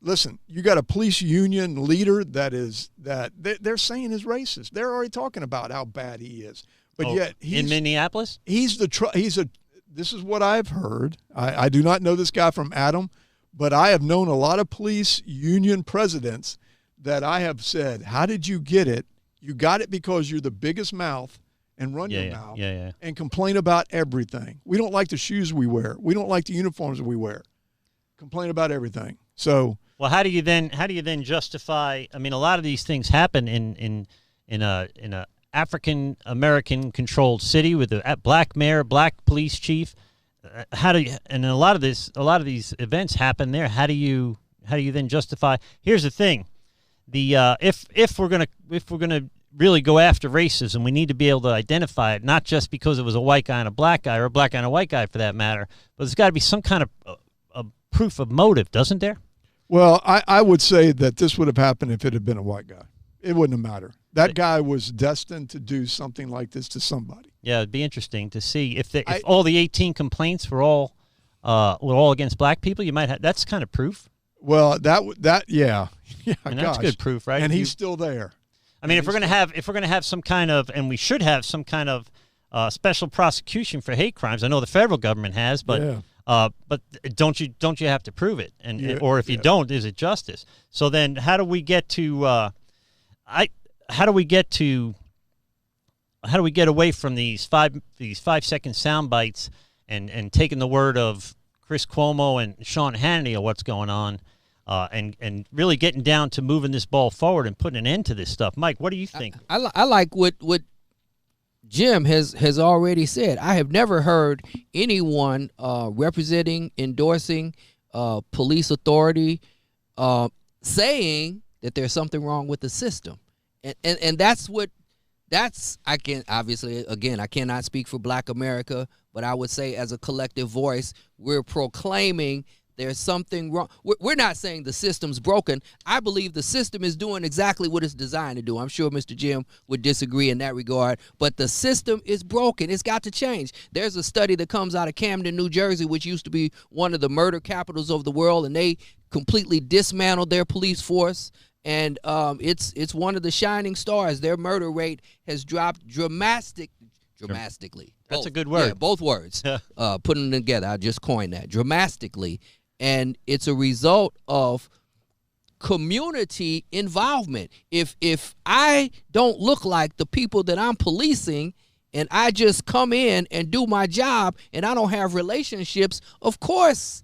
Listen, you got a police union leader that they're saying is racist. They're already talking about how bad he is. But yet in Minneapolis, this is what I've heard. I do not know this guy from Adam, but I have known a lot of police union presidents that I have said, "How did you get it? You got it because you're the biggest mouth and run your mouth and complain about everything. We don't like the shoes we wear. We don't like the uniforms we wear. Complain about everything." So, well, how do you then justify? I mean, a lot of these things happen in a African American controlled city with a black mayor, black police chief. And a lot of these events happen there. How do you then justify? Here's the thing: if we're gonna really go after racism, we need to be able to identify it, not just because it was a white guy and a black guy, or a black guy and a white guy for that matter, but there's got to be some kind of proof of motive, doesn't there? Well, I would say that this would have happened if it had been a white guy. It wouldn't have mattered. That guy was destined to do something like this to somebody. Yeah, it'd be interesting to see if all the 18 complaints were all against black people. You might have that's kind of proof. Well, yeah, and that's good proof, right? And he's still there. I mean, if we're gonna have some kind of, and we should have some kind of special prosecution for hate crimes. I know the federal government has, but don't you have to prove it? Or if you don't, is it justice? So then, how do we get to? How do we get away from these 5-second sound bites and taking the word of Chris Cuomo and Sean Hannity of what's going on, and really getting down to moving this ball forward and putting an end to this stuff? Mike, what do you think? I like what Jim has already said. I have never heard anyone representing, endorsing police authority saying that there's something wrong with the system. And I cannot speak for Black America, but I would say as a collective voice, we're proclaiming there's something wrong. We're not saying the system's broken. I believe the system is doing exactly what it's designed to do. I'm sure Mr. Jim would disagree in that regard, but the system is broken. It's got to change. There's a study that comes out of Camden, New Jersey, which used to be one of the murder capitals of the world, and they completely dismantled their police force. And it's one of the shining stars. Their murder rate has dropped dramatically. That's a good word. Yeah, both words. Putting them together, I just coined that. Dramatically. And it's a result of community involvement. If I don't look like the people that I'm policing, and I just come in and do my job, and I don't have relationships, of course,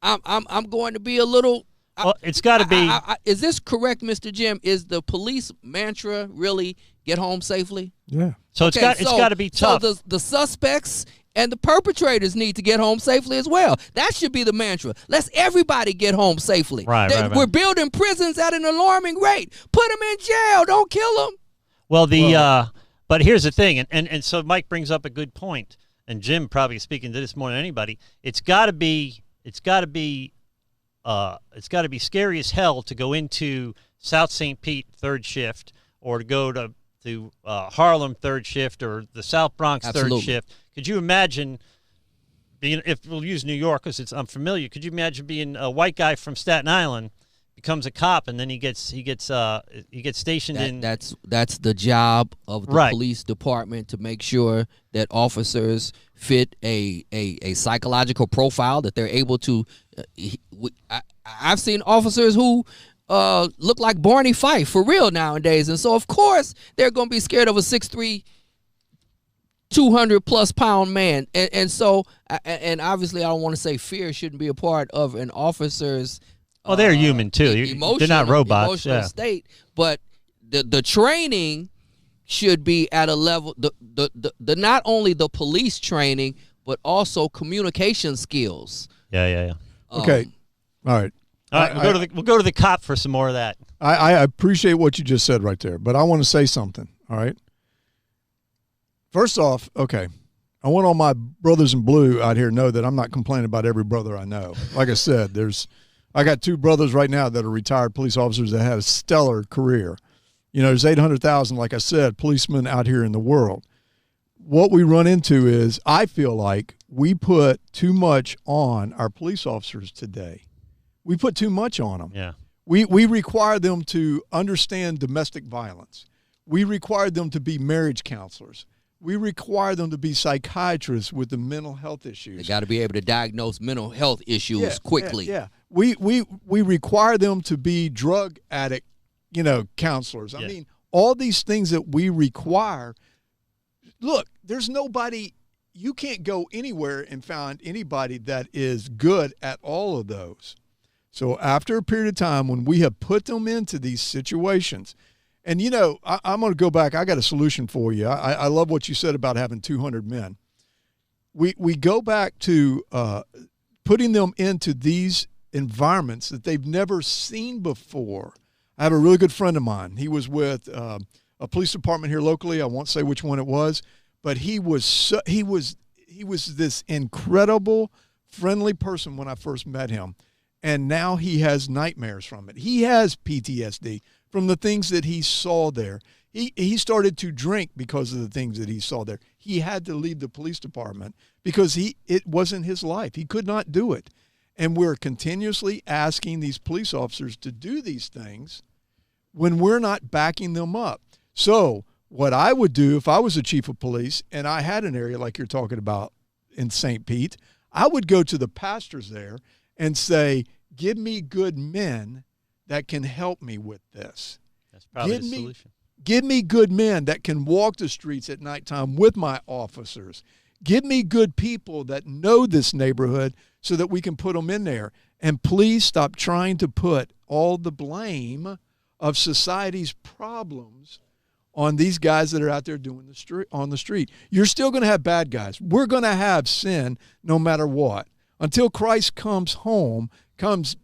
I'm going to be a little. Well, it's got to be. Is this correct, Mr. Jim? Is the police mantra really get home safely? Yeah. So it's got to be tough. So the suspects and the perpetrators need to get home safely as well. That should be the mantra. Let's everybody get home safely. Right. We're building prisons at an alarming rate. Put them in jail. Don't kill them. Well, but here's the thing, and so Mike brings up a good point. and Jim probably speaking to this more than anybody, it's got to be scary as hell to go into South St. Pete third shift, or to go to Harlem third shift, or the South Bronx Absolutely. third shift. Could you imagine being, if we'll use New York because I'm familiar, could you imagine being a white guy from Staten Island, becomes a cop, and then he gets stationed in. That's the job of the Right. police department, to make sure that officers fit a psychological profile, that they're able to. I've seen officers who look like Barney Fife for real nowadays, and so of course they're going to be scared of a 6'3", 200+ pound man, and so obviously I don't want to say fear shouldn't be a part of an officer's. Oh, they're human too. They're not robots. Emotional Yeah. state, but the training should be at a level. The not only the police training, but also communication skills. Yeah. Okay. All right. All right, we'll go to the cop for some more of that. I appreciate what you just said right there, but I want to say something. All right. First off, okay, I want all my brothers in blue out here to know that I'm not complaining about every brother I know. Like I said, I got 2 brothers right now that are retired police officers that had a stellar career. You know, there's 800,000, like I said, policemen out here in the world. What we run into is, I feel like we put too much on our police officers today. We put too much on them. Yeah. We require them to understand domestic violence. We require them to be marriage counselors. We require them to be psychiatrists with the mental health issues. They got to be able to diagnose mental health issues quickly. Yeah. We require them to be drug addict, counselors. I mean, all these things that we require. Look, there's nobody, you can't go anywhere and find anybody that is good at all of those. So after a period of time, when we have put them into these situations, and, I'm going to go back. I got a solution for you. I love what you said about having 200 men. We go back to putting them into these environments that they've never seen before. I have a really good friend of mine. He was with a police department here locally. I won't say which one it was, but he was this incredible, friendly person when I first met him. And now he has nightmares from it. He has PTSD from the things that he saw there. He started to drink because of the things that he saw there. He had to leave the police department because it wasn't his life. He could not do it. And we're continuously asking these police officers to do these things when we're not backing them up. So what I would do if I was a chief of police and I had an area like you're talking about in St. Pete, I would go to the pastors there and say, give me good men that can help me with this. That's probably the solution. Give me good men that can walk the streets at nighttime with my officers. Give me good people that know this neighborhood so that we can put them in there. And please stop trying to put all the blame of society's problems on these guys that are out there doing on the street. You're still going to have bad guys. We're going to have sin no matter what. Until Christ comes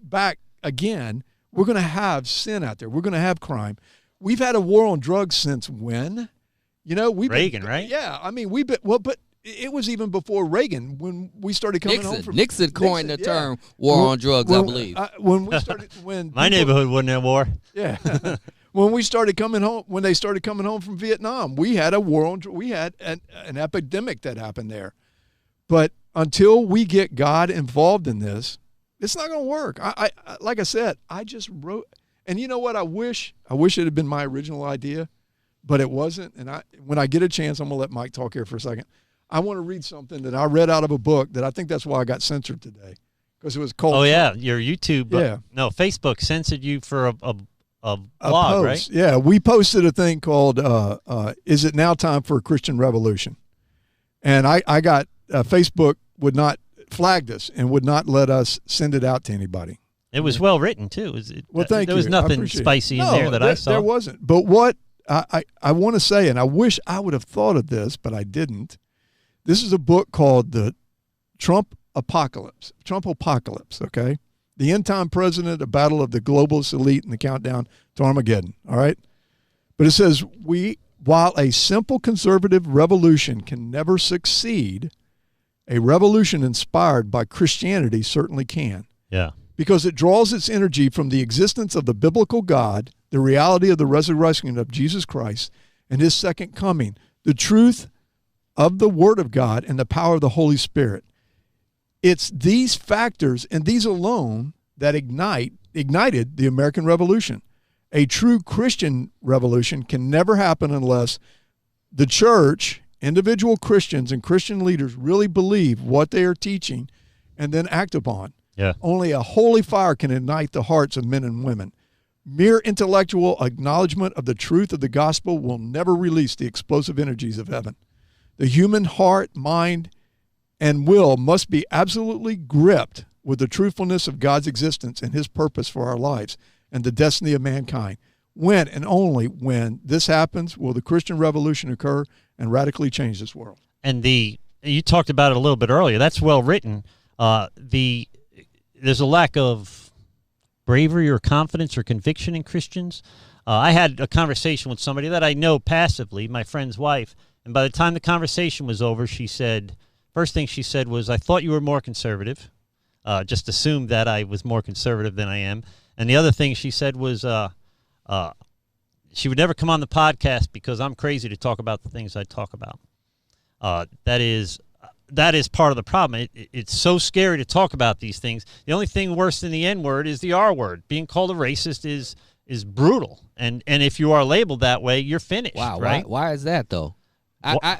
back again, we're going to have sin out there. We're going to have crime. We've had a war on drugs since when? Reagan, right? Yeah, I mean, but it was even before Reagan when we started coming home from Nixon coined the term war on drugs, I believe. My neighborhood wasn't at war. Yeah. When they started coming home from Vietnam, we had a war on drugs. We had an epidemic that happened there. But until we get God involved in this, it's not going to work. I like I said, I just wrote, and you know what? I wish it had been my original idea, but it wasn't. And when I get a chance, I'm going to let Mike talk here for a second. I want to read something that I read out of a book that I think that's why I got censored today, because it was called. Oh yeah, your YouTube. Yeah. No, Facebook censored you for a blog, post, right? Yeah, we posted a thing called "Is It Now Time for a Christian Revolution?" And I got Facebook would not flagged us and would not let us send it out to anybody. It was well written too. Well, thank you. There was nothing spicy in there that I saw. There wasn't. But what I want to say, and I wish I would have thought of this, but I didn't. This is a book called The Trump Apocalypse. Okay? The End Time President, a Battle of the Globalist Elite, and the Countdown to Armageddon. All right? But it says, while a simple conservative revolution can never succeed, a revolution inspired by Christianity certainly can. Yeah. Because it draws its energy from the existence of the biblical God, the reality of the resurrection of Jesus Christ, and his second coming, the truth of the Word of God, and the power of the Holy Spirit. It's these factors and these alone that ignited the American Revolution. A true Christian revolution can never happen unless the church, individual Christians and Christian leaders really believe what they are teaching and then act upon. Yeah. Only a holy fire can ignite the hearts of men and women. Mere intellectual acknowledgement of the truth of the gospel will never release the explosive energies of heaven. The human heart, mind, and will must be absolutely gripped with the truthfulness of God's existence and his purpose for our lives and the destiny of mankind. When and only when this happens will the Christian revolution occur and radically change this world. And you talked about it a little bit earlier. That's well written. There's a lack of bravery or confidence or conviction in Christians. I had a conversation with somebody that I know passively, my friend's wife, and by the time the conversation was over, she said, first thing she said was, I thought you were more conservative. Just assumed that I was more conservative than I am. And the other thing she said was she would never come on the podcast because I'm crazy to talk about the things I talk about. That is part of the problem. It's so scary to talk about these things. The only thing worse than the N-word is the R-word. Being called a racist is brutal. And if you are labeled that way, you're finished. Wow. Right? Why is that though? I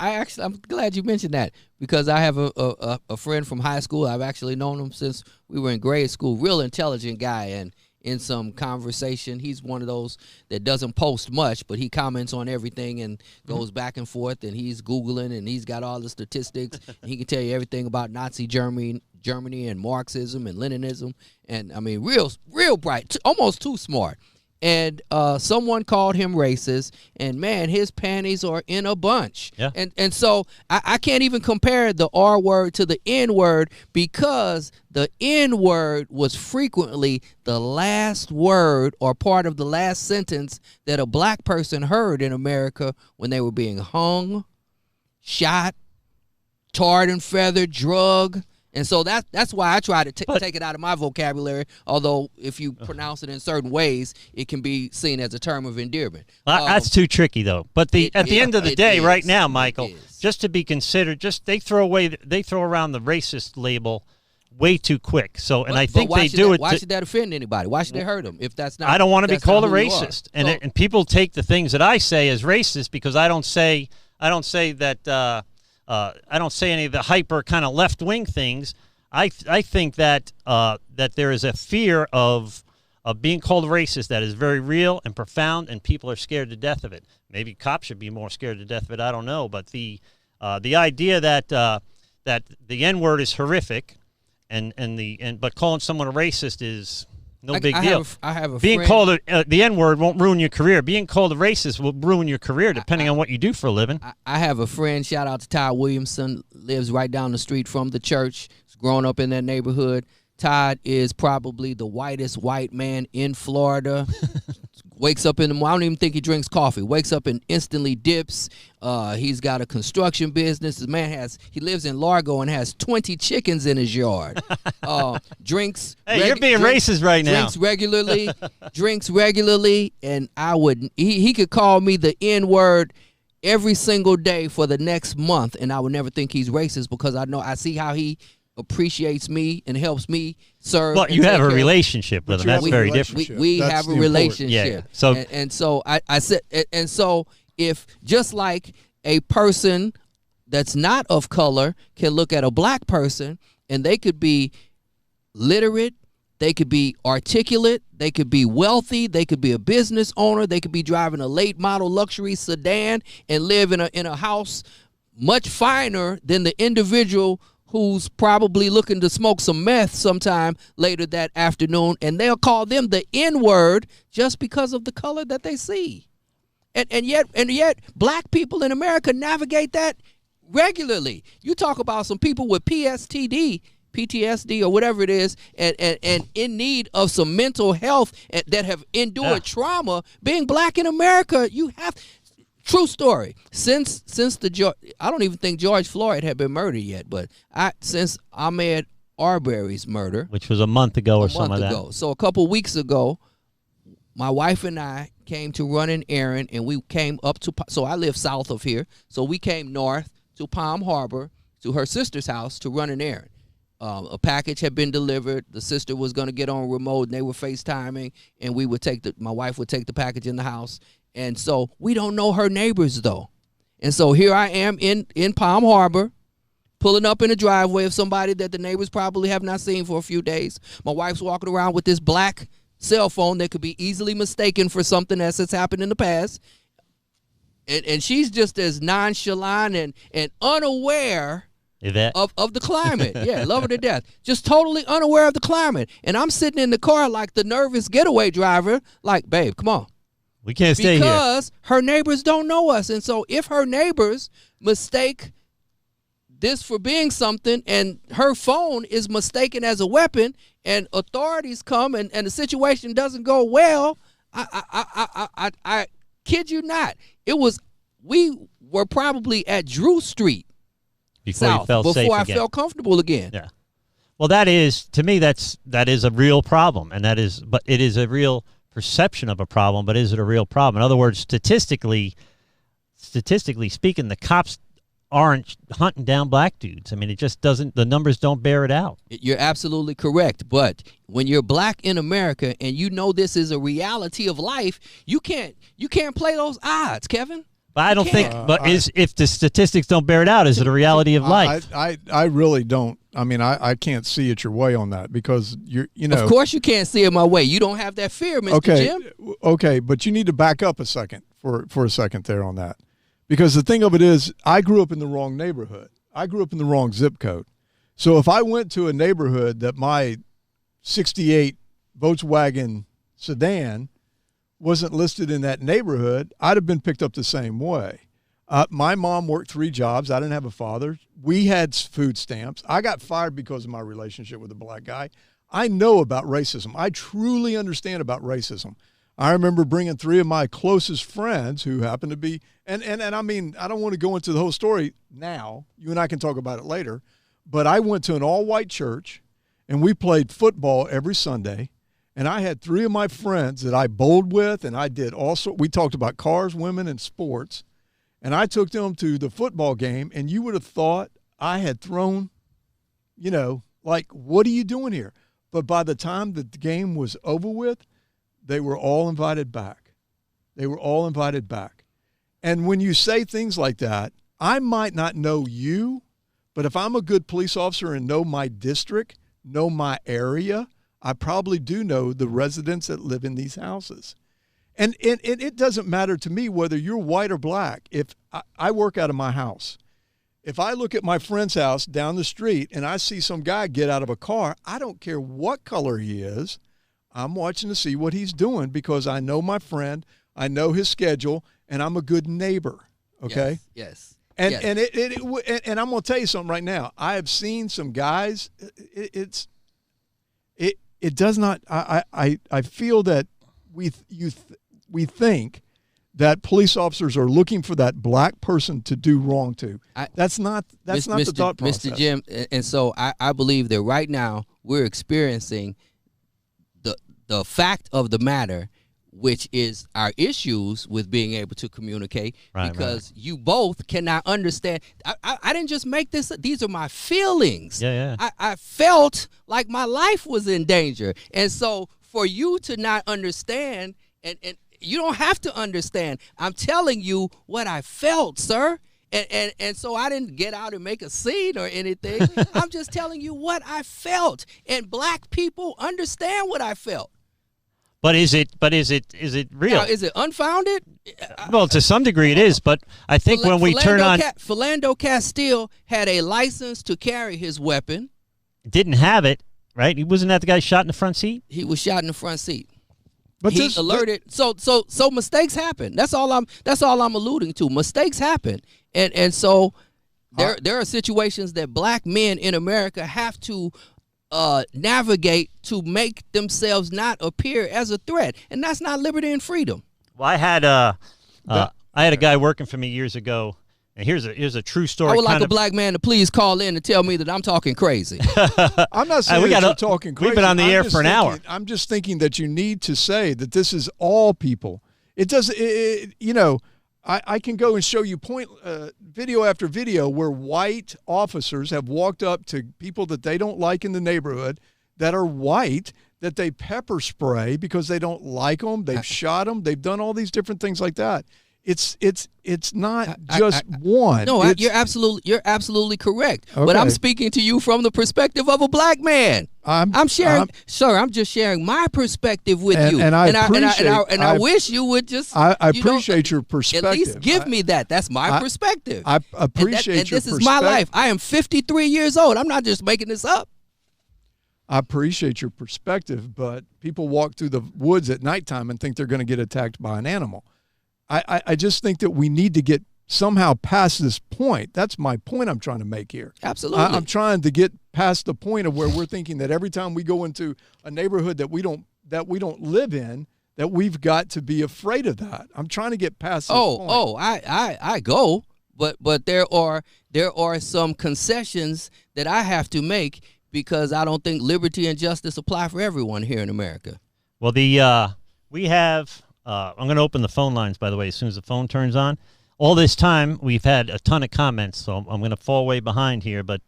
actually, I'm glad you mentioned that because I have a friend from high school. I've actually known him since we were in grade school. Real intelligent guy, and in some conversation, he's one of those that doesn't post much, but he comments on everything and goes back and forth. And he's Googling, and he's got all the statistics. And he can tell you everything about Nazi Germany and Marxism and Leninism. And I mean, real bright, almost too smart. And someone called him racist, and man, his panties are in a bunch. Yeah. And so I can't even compare the R word to the N word because the N word was frequently the last word or part of the last sentence that a black person heard in America when they were being hung, shot, tarred and feathered, drugged. And so that's why I try to take it out of my vocabulary, although if you pronounce it in certain ways, it can be seen as a term of endearment. That's too tricky, though. But at the end of the day, right now, Michael, just to be considered, they throw around the racist label way too quick. So, and I think they do it. Why should that offend anybody? Why should they hurt them if that's not? I don't want to be called a racist, and people take the things that I say as racist because I don't say that. I don't say any of the hyper kind of left-wing things. I think that that there is a fear of being called racist that is very real and profound, and people are scared to death of it. Maybe cops should be more scared to death of it. I don't know, but the idea that that the N-word is horrific, but calling someone a racist is no big deal. I have a being friend. called the N-word won't ruin your career. Being called a racist will ruin your career, depending on what you do for a living. I have a friend, shout out to Todd Williamson, lives right down the street from the church. He's grown up in that neighborhood. Todd is probably the whitest white man in Florida. Wakes up in the morning, I don't even think he drinks coffee. Wakes up and instantly dips. He's got a construction business. The man he lives in Largo and has 20 chickens in his yard. Drinks. Hey, you're being racist right now. Drinks regularly, and he could call me the N-word every single day for the next month, and I would never think he's racist because I see how he appreciates me and helps me serve. Well, you have a relationship with him. That's very different. We have a relationship. Yeah. So and so I said, and so if just like a person that's not of color can look at a black person and they could be literate, they could be articulate, they could be wealthy, they could be a business owner, they could be driving a late model luxury sedan and live in a house much finer than the individual who's probably looking to smoke some meth sometime later that afternoon, and they'll call them the N-word just because of the color that they see. And yet black people in America navigate that regularly. You talk about some people with PTSD or whatever it is, and in need of some mental health that have endured trauma. Being black in America, True story. Since I don't even think George Floyd had been murdered yet, but since Ahmaud Arbery's murder, which was a month ago or something like that. So a couple weeks ago, my wife and I came to run an errand, and we came up to. So I live south of here, so we came north to Palm Harbor to her sister's house to run an errand. A package had been delivered. The sister was going to get on remote, and they were FaceTiming, and my wife would take the package in the house. And so we don't know her neighbors, though. And so here I am in Palm Harbor, pulling up in a driveway of somebody that the neighbors probably have not seen for a few days. My wife's walking around with this black cell phone that could be easily mistaken for something else that's happened in the past. And she's just as nonchalant and unaware of the climate. Yeah, love her to death. Just totally unaware of the climate. And I'm sitting in the car like the nervous getaway driver, like, babe, come on. We can't stay here. Because her neighbors don't know us. And so if her neighbors mistake this for being something and her phone is mistaken as a weapon and authorities come and the situation doesn't go well, I kid you not. We were probably at Drew Street before South, you felt safe before I again. felt comfortable again. Yeah. Well, that is a real problem, and but it is a real perception of a problem, but is it a real problem? In other words, statistically speaking, the cops aren't hunting down black dudes. I mean, it just doesn't. The numbers don't bear it out. You're absolutely correct. But when you're black in America and you know this is a reality of life, you can't play those odds, Kevin. But I don't think. If the statistics don't bear it out, is it a reality of life? I really don't. I mean, I can't see it your way on that because you know. Of course, you can't see it my way. You don't have that fear, Mr. Jim. Okay, but you need to back up a second for a second there on that, because the thing of it is, I grew up in the wrong neighborhood. I grew up in the wrong zip code. So if I went to a neighborhood that my '68 Volkswagen sedan wasn't listed in that neighborhood, I'd have been picked up the same way. My mom worked 3 jobs. I didn't have a father. We had food stamps. I got fired because of my relationship with a black guy. I know about racism. I truly understand about racism. I remember bringing 3 of my closest friends who happened to be, and I mean, I don't want to go into the whole story now. You and I can talk about it later. But I went to an all-white church, and we played football every Sunday. And I had 3 of my friends that I bowled with, and I did also. We talked about cars, women, and sports. And I took them to the football game, and you would have thought I had thrown, like, what are you doing here? But by the time the game was over with, they were all invited back. They were all invited back. And when you say things like that, I might not know you, but if I'm a good police officer and know my district, know my area, I probably do know the residents that live in these houses. And it doesn't matter to me whether you're white or black. If I work out of my house, if I look at my friend's house down the street and I see some guy get out of a car, I don't care what color he is. I'm watching to see what he's doing because I know my friend, I know his schedule, and I'm a good neighbor. Okay? Yes. And and I'm going to tell you something right now. I have seen some guys. It does not. I feel that we think that police officers are looking for that black person to do wrong to. That's not the thought process. Mr. Jim, and so I believe that right now we're experiencing the fact of the matter, which is our issues with being able to communicate, because you both cannot understand. I didn't just make this up. These are my feelings. Yeah. I felt like my life was in danger. And so for you to not understand, and you don't have to understand. I'm telling you what I felt, sir. And so I didn't get out and make a scene or anything. I'm just telling you what I felt. And black people understand what I felt. But is it real? Now, is it unfounded? Well, to some degree it is, but I think when we turn on... Philando Castile had a license to carry his weapon. Didn't have it, right? He wasn't that the guy shot in the front seat? He was shot in the front seat. But he alerted. So mistakes happen. That's all I'm alluding to. Mistakes happen. And so there are situations that black men in America have to navigate to make themselves not appear as a threat, and that's not liberty and freedom. Well, I had I had a guy working for me years ago, and here's a true story. I would like a black man to please call in and tell me that I'm talking crazy. I'm not saying that you're talking crazy. We've been on the air for an hour. I'm just thinking that you need to say that this is all people. It doesn't, I can go and show you video after video where white officers have walked up to people that they don't like in the neighborhood that are white, that they pepper spray because they don't like them. They've shot them. They've done all these different things like that. It's not just one. No, you're absolutely correct. Okay. But I'm speaking to you from the perspective of a black man. I'm sharing, sir. I'm just sharing my perspective with you, and I wish you would just. I appreciate your perspective. At least give me that. That's my perspective. I appreciate your perspective. This is my life. I am 53 years old. I'm not just making this up. I appreciate your perspective, but people walk through the woods at nighttime and think they're going to get attacked by an animal. I just think that we need to get somehow past this point. That's my point I'm trying to make here. Absolutely. I'm trying to get past the point of where we're thinking that every time we go into a neighborhood that we don't live in, that we've got to be afraid of that. I'm trying to get past this point. I go, but there are some concessions that I have to make because I don't think liberty and justice apply for everyone here in America. Well, we have I'm going to open the phone lines, by the way, as soon as the phone turns on. All this time, we've had a ton of comments, so I'm going to fall way behind here. But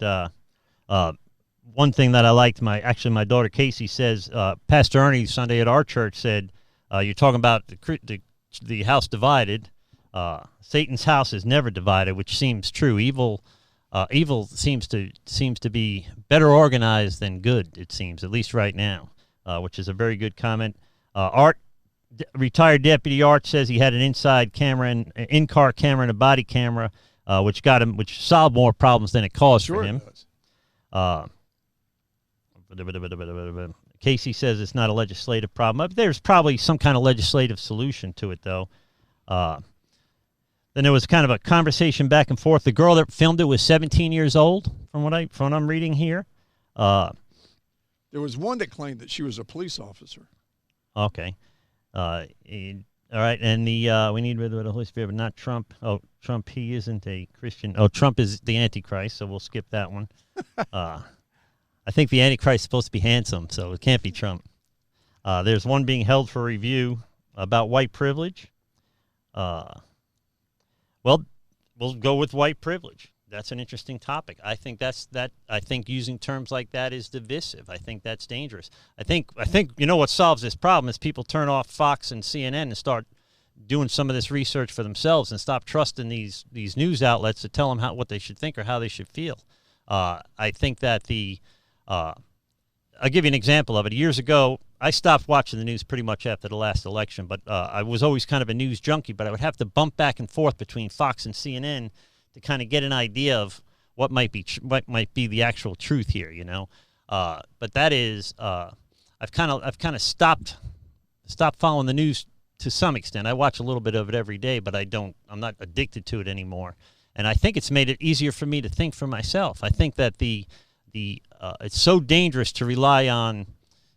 one thing that I liked, my daughter Casey says, Pastor Ernie Sunday at our church said, you're talking about the house divided. Satan's house is never divided, which seems true. Evil seems to be better organized than good, it seems, at least right now, which is a very good comment. Retired Deputy Art says he had an in-car camera and a body camera, which solved more problems than it caused for him. Casey says it's not a legislative problem. There's probably some kind of legislative solution to it, though. Then there was kind of a conversation back and forth. The girl that filmed it was 17 years old, from what I'm reading here. There was one that claimed that she was a police officer. Okay. All right, and we need rid of the Holy Spirit, but not Trump. Oh, Trump, he isn't a Christian. Oh, Trump is the Antichrist, so we'll skip that one. I think the Antichrist is supposed to be handsome, so it can't be Trump. There's one being held for review about white privilege. Well, we'll go with white privilege. That's an interesting topic. I think I think using terms like that is divisive. I think that's dangerous. I think what solves this problem is people turn off Fox and CNN and start doing some of this research for themselves and stop trusting these news outlets to tell them what they should think or how they should feel. I think that I'll give you an example of it. Years ago, I stopped watching the news pretty much after the last election, but I was always kind of a news junkie, but I would have to bump back and forth between Fox and CNN to kind of get an idea of what might be the actual truth here, But that is, I've kind of stopped following the news to some extent. I watch a little bit of it every day, but I'm not addicted to it anymore. And I think it's made it easier for me to think for myself. I think that it's so dangerous to rely on,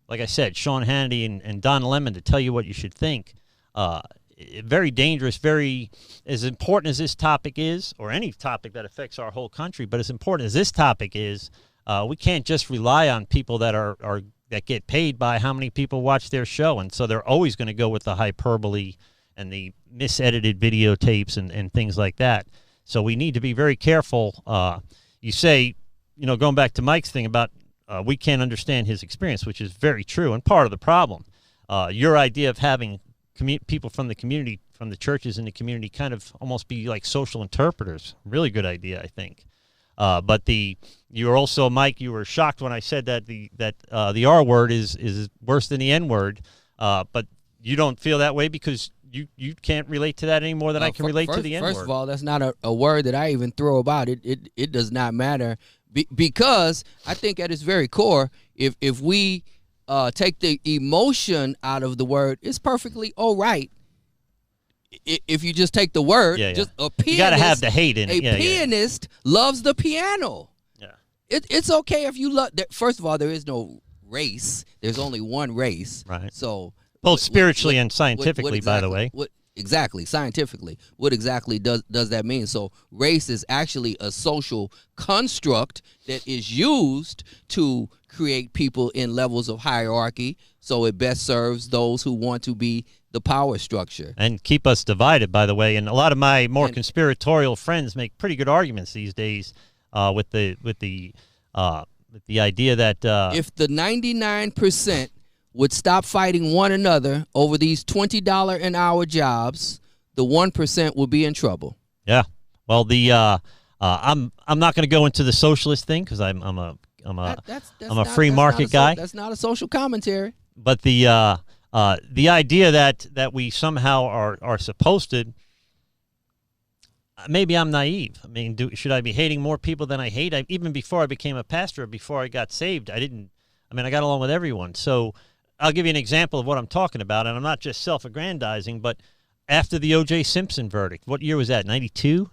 like I said, Sean Hannity and Don Lemon to tell you what you should think. Very dangerous, very as important as this topic is, or any topic that affects our whole country, but as important as this topic is, we can't just rely on people that get paid by how many people watch their show, and so they're always going to go with the hyperbole and the misedited videotapes and things like that. So we need to be very careful. You say, going back to Mike's thing about we can't understand his experience, which is very true and part of the problem. Your idea of having people from the community, from the churches in the community, kind of almost be like social interpreters. Really good idea, I think. But you were also, Mike, you were shocked when I said that the R word is worse than the N word. But you don't feel that way because you can't relate to that any more than I can relate to the N word. First of all, that's not a word that I even throw about. It does not matter because I think at its very core, if we take the emotion out of the word, it's perfectly all right. If you just take the word, just a pianist, you gotta have the hate in it. A pianist loves the piano. Yeah, it's okay if you love. First of all, there is no race. There's only one race. Right. So both spiritually and scientifically, by the way. Exactly, scientifically, what exactly does that mean? So race is actually a social construct that is used to create people in levels of hierarchy, so it best serves those who want to be the power structure. And keep us divided, by the way. And a lot of my more conspiratorial friends make pretty good arguments these days with the idea that if the 99% would stop fighting one another over these $20 an hour jobs, the 1% would be in trouble. Yeah. Well, I'm not going to go into the socialist thing because I'm a free market guy. That's not a social commentary. But the idea that we somehow are supposed to. Maybe I'm naive. I mean, should I be hating more people than I hate? Even before I became a pastor, before I got saved, I got along with everyone. So I'll give you an example of what I'm talking about, and I'm not just self-aggrandizing, but after the O.J. Simpson verdict, what year was that, 92?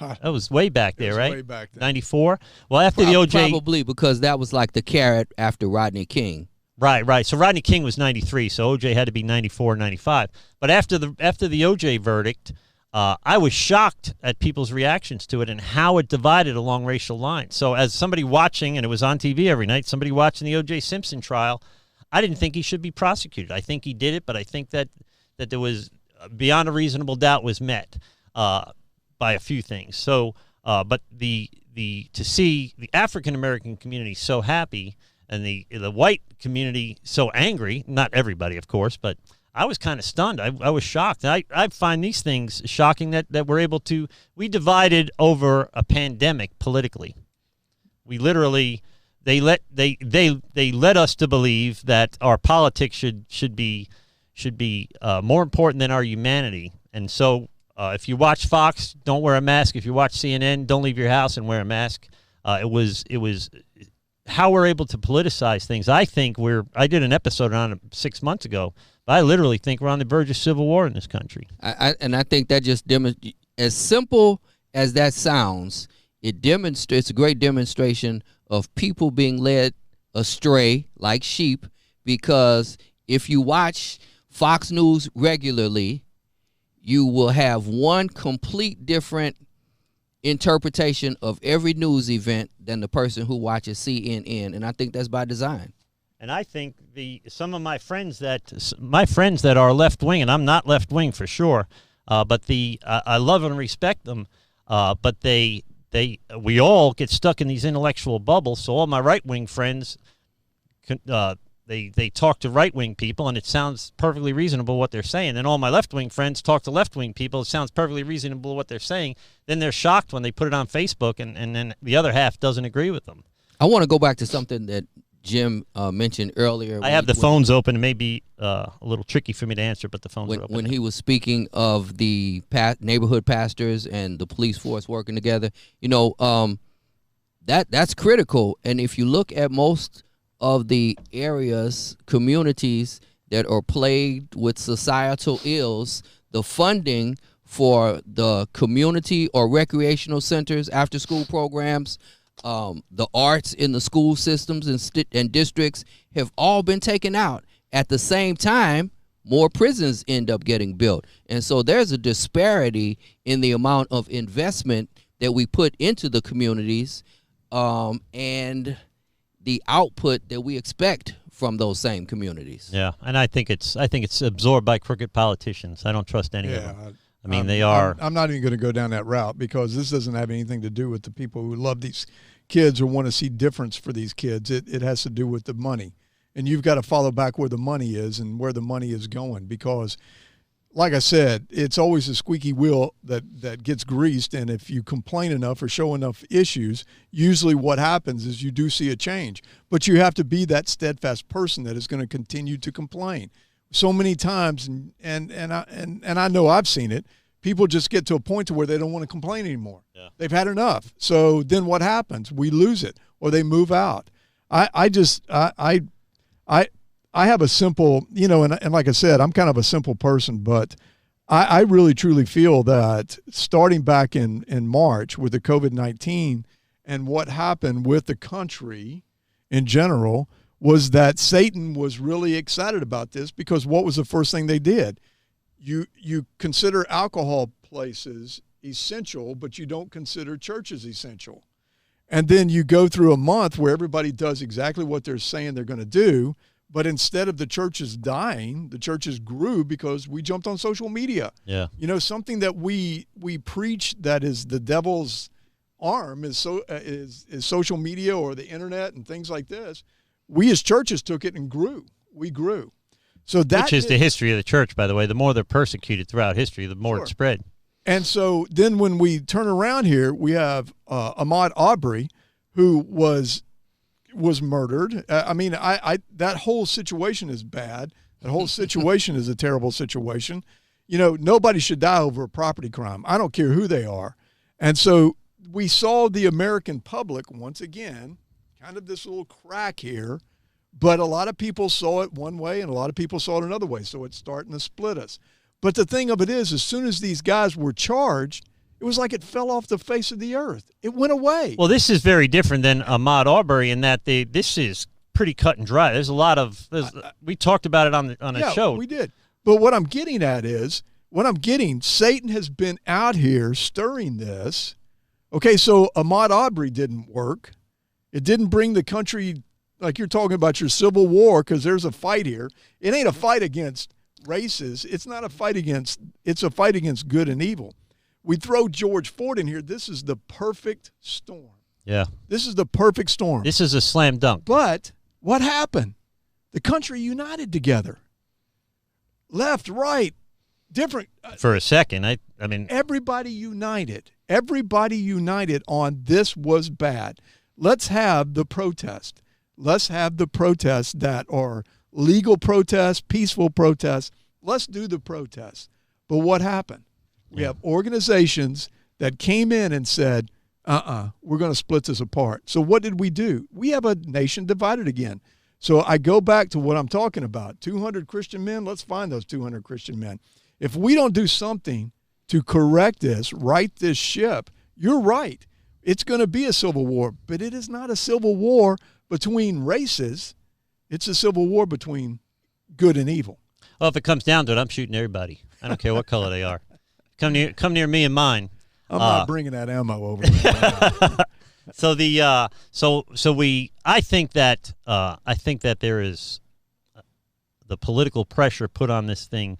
That was way back there, right? Way back then. 94? Well, after the O.J. Probably because that was like the carrot after Rodney King. Right. So Rodney King was 93, so O.J. had to be 94, 95. But after the O.J. verdict, I was shocked at people's reactions to it and how it divided along racial lines. So as somebody watching, and it was on TV every night, somebody watching the O.J. Simpson trial, I didn't think he should be prosecuted. I think he did it, but I think that there was, beyond a reasonable doubt, was met by a few things. So, but to see the African American community so happy and the white community so angry, not everybody, of course, but I was kind of stunned. I was shocked. And I find these things shocking that we're able to. We divided over a pandemic politically. We literally they led us to believe that our politics should be more important than our humanity. And so if you watch Fox, don't wear a mask. If you watch CNN, don't leave your house and wear a mask. It was how we're able to politicize things. I think I did an episode on it 6 months ago. But I literally think we're on the verge of civil war in this country. I think that just demonstrates, as simple as that sounds, it demonstrates a great demonstration of people being led astray like sheep, because if you watch Fox News regularly, you will have one complete different interpretation of every news event than the person who watches CNN, and I think that's by design. And I think some of my friends that are left wing, and I'm not left wing for sure, but I love and respect them, but we all get stuck in these intellectual bubbles. So all my right wing friends, they talk to right wing people, and it sounds perfectly reasonable what they're saying. And all my left wing friends talk to left wing people. It sounds perfectly reasonable what they're saying. Then they're shocked when they put it on Facebook, and then the other half doesn't agree with them. I want to go back to something that Jim mentioned earlier. I have the phones open. It may be a little tricky for me to answer, but the phones are open. When he was speaking of the neighborhood pastors and the police force working together, that's critical. And if you look at most of the areas, communities that are plagued with societal ills, the funding for the community or recreational centers, after-school programs, the arts in the school systems and districts have all been taken out. At the same time, more prisons end up getting built. And so there's a disparity in the amount of investment that we put into the communities and the output that we expect from those same communities. Yeah, and I think it's absorbed by crooked politicians. I don't trust any of them. I mean, they are. I'm not even going to go down that route, because this doesn't have anything to do with the people who love these kids or want to see difference for these kids. It has to do with the money. And you've got to follow back where the money is and where the money is going, because, like I said, it's always a squeaky wheel that gets greased. And if you complain enough or show enough issues, usually what happens is you do see a change. But you have to be that steadfast person that is going to continue to complain. So many times, and I know I've seen it, people just get to a point to where they don't want to complain anymore. Yeah. They've had enough. So then what happens? We lose it, or they move out. I have a simple, and like I said, I'm kind of a simple person, but I really truly feel that starting back in March with the COVID-19 and what happened with the country in general was that Satan was really excited about this, because what was the first thing they did? You consider alcohol places essential, but you don't consider churches essential. And then you go through a month where everybody does exactly what they're saying they're going to do, but instead of the churches dying, the churches grew because we jumped on social media. Yeah. You know, something that we preach that is the devil's arm is social media or the internet and things like this. We as churches took it and grew. We grew. So that Which is the history of the church, by the way. The more they're persecuted throughout history, the more it spread. And so then when we turn around here, we have Ahmaud Arbery, who was murdered. I mean, that whole situation is bad. That whole situation is a terrible situation. You know, nobody should die over a property crime. I don't care who they are. And so we saw the American public, once again, kind of this little crack here, but a lot of people saw it one way and a lot of people saw it another way, so it's starting to split us. But the thing of it is, as soon as these guys were charged, it was like it fell off the face of the earth. It went away. Well, this is very different than Ahmaud Arbery in that this is pretty cut and dry. There's a lot of we talked about it on a show. We did. But what I'm getting at is, Satan has been out here stirring this. Okay, so Ahmaud Arbery didn't work. It didn't bring the country, like you're talking about your civil war, because there's a fight here. It ain't a fight against races. It's not a fight against, it's a fight against good and evil. We throw George Floyd in here. This is the perfect storm. Yeah. This is the perfect storm. This is a slam dunk. But what happened? The country united together. Left, right, different. For a second, I mean. Everybody united. Everybody united on this was bad. Let's have the protest. Let's have the protests that are legal protests, peaceful protests. Let's do the protests. But what happened? We have organizations that came in and said, we're going to split this apart. So what did we do? We have a nation divided again. So I go back to what I'm talking about. 200 Christian men, let's find those 200 Christian men. If we don't do something to correct this, right this ship, you're right. It's going to be a civil war, but it is not a civil war between races. It's a civil war between good and evil. Well, if it comes down to it, I'm shooting everybody. I don't care what color they are. Come near me and mine. I'm not bringing that ammo over there. So I think that there is the political pressure put on this thing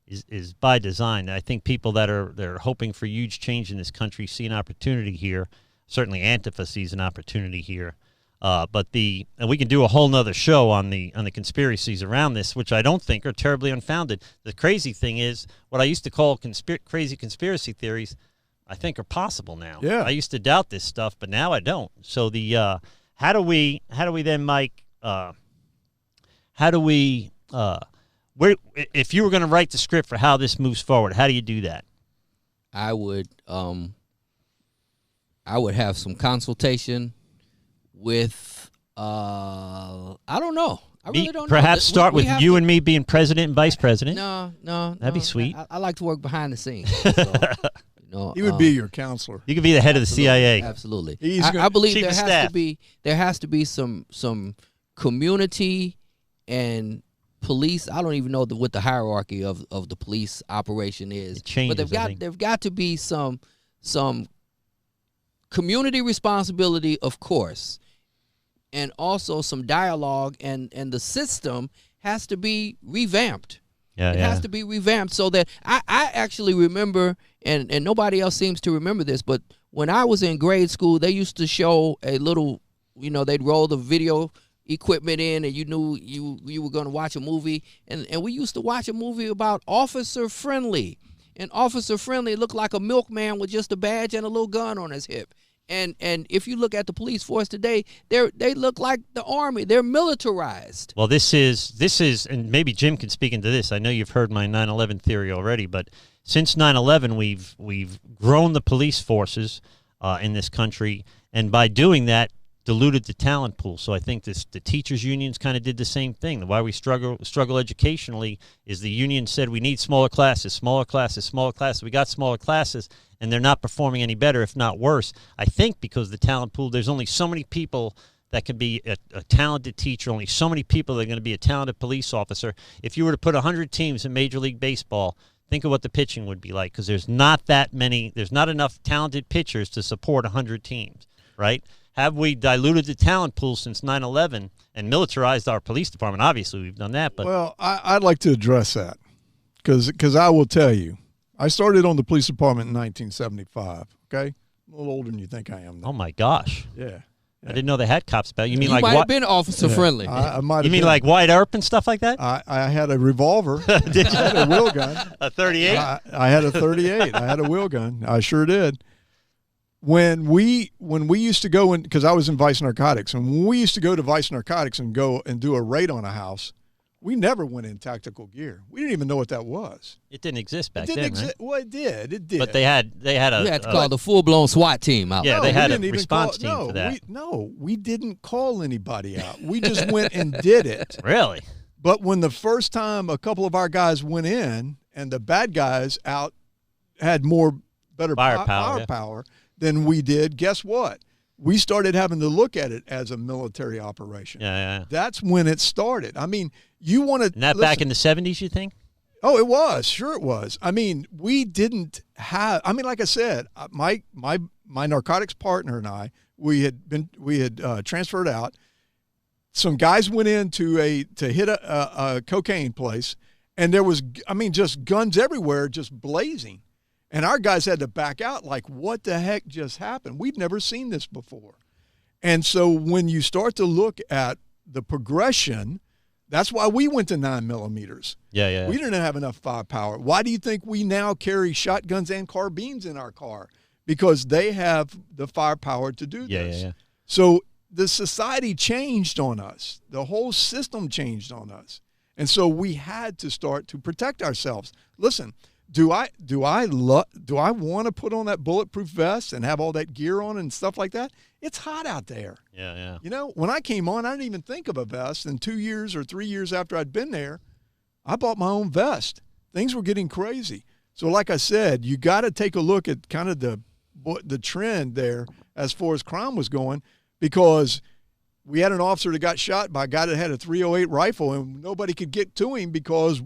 is by design. I think people that are hoping for huge change in this country see an opportunity here. Certainly Antifa sees an opportunity here. And we can do a whole nother show on the conspiracies around this, which I don't think are terribly unfounded. The crazy thing is what I used to call crazy conspiracy theories, I think are possible now. Yeah. I used to doubt this stuff, but now I don't. So how do we then, Mike? If you were going to write the script for how this moves forward, how do you do that? I would have some consultation with I don't know. I really don't know. Perhaps start with you and me being president and vice president. No. That'd be sweet. I like to work behind the scenes. So, he would be your counselor. You could be the head of the CIA. Absolutely. I believe there has to be some community and police. I don't even know what the hierarchy of the police operation is. It changes, but there've got to be some community responsibility, of course, and also some dialogue, and the system has to be revamped. It has to be revamped so that I actually remember, and nobody else seems to remember this, but when I was in grade school, they used to show a little, they'd roll the video equipment in, and you knew you were going to watch a movie, and we used to watch a movie about Officer Friendly. And Officer Friendly looked like a milkman with just a badge and a little gun on his hip. And if you look at the police force today, they look like the Army. They're militarized. Well, this is, and maybe Jim can speak into this. I know you've heard my 9/11 theory already, but since 9/11, we've grown the police forces in this country, and by doing that, diluted the talent pool. So I think the teachers' unions kind of did the same thing. Why we struggle educationally is the union said we need smaller classes, smaller classes, smaller classes. We got smaller classes, and they're not performing any better, if not worse. I think because the talent pool, there's only so many people that can be a talented teacher, only so many people that are going to be a talented police officer. If you were to put 100 teams in Major League Baseball, think of what the pitching would be like, because there's not enough talented pitchers to support 100 teams, right? Have we diluted the talent pool since 9/11 and militarized our police department? Obviously, we've done that. But well, I'd like to address that because I will tell you, I started on the police department in 1975. Okay, I'm a little older than you think I am now. Oh my gosh! Yeah. I didn't know they had cops about. You mean You like might what? have been officer friendly. I might have You mean been. like White Earp and stuff like that? I had a revolver. Did I had a wheel gun. A 38? I had a 38. I had a wheel gun. I sure did. When we used to go in, because I was in Vice Narcotics, and when we used to go to Vice Narcotics and go and do a raid on a house, we never went in tactical gear. We didn't even know what that was. It didn't exist back It didn't then, exist. right? Well, it did. It did. But they had You had to a call the full blown SWAT team out. Yeah, No, they had we a didn't even response call- team for that. We didn't call anybody out. We just went and did it. Really? But when the first time a couple of our guys went in and the bad guys out had better firepower than we did, guess what? We started having to look at it as a military operation. Yeah. That's when it started. I mean, you want to – And that back in the 70s, you think? Oh, it was. Sure it was. I mean, we didn't have – I mean, like I said, my narcotics partner and I, we had transferred out. Some guys went in to hit a cocaine place, and there was, I mean, just guns everywhere, just blazing. And our guys had to back out like, what the heck just happened? We'd never seen this before. And so when you start to look at the progression, that's why we went to 9 millimeters. Yeah. We didn't have enough firepower. Why do you think we now carry shotguns and carbines in our car? Because they have the firepower to do this. Yeah. So the society changed on us. The whole system changed on us. And so we had to start to protect ourselves. Listen, do I want to put on that bulletproof vest and have all that gear on and stuff like that? It's hot out there. Yeah. You know, when I came on, I didn't even think of a vest. And 2 years or 3 years after I'd been there, I bought my own vest. Things were getting crazy. So like I said, you got to take a look at kind of the trend there as far as crime was going, because we had an officer that got shot by a guy that had a .308 rifle, and nobody could get to him because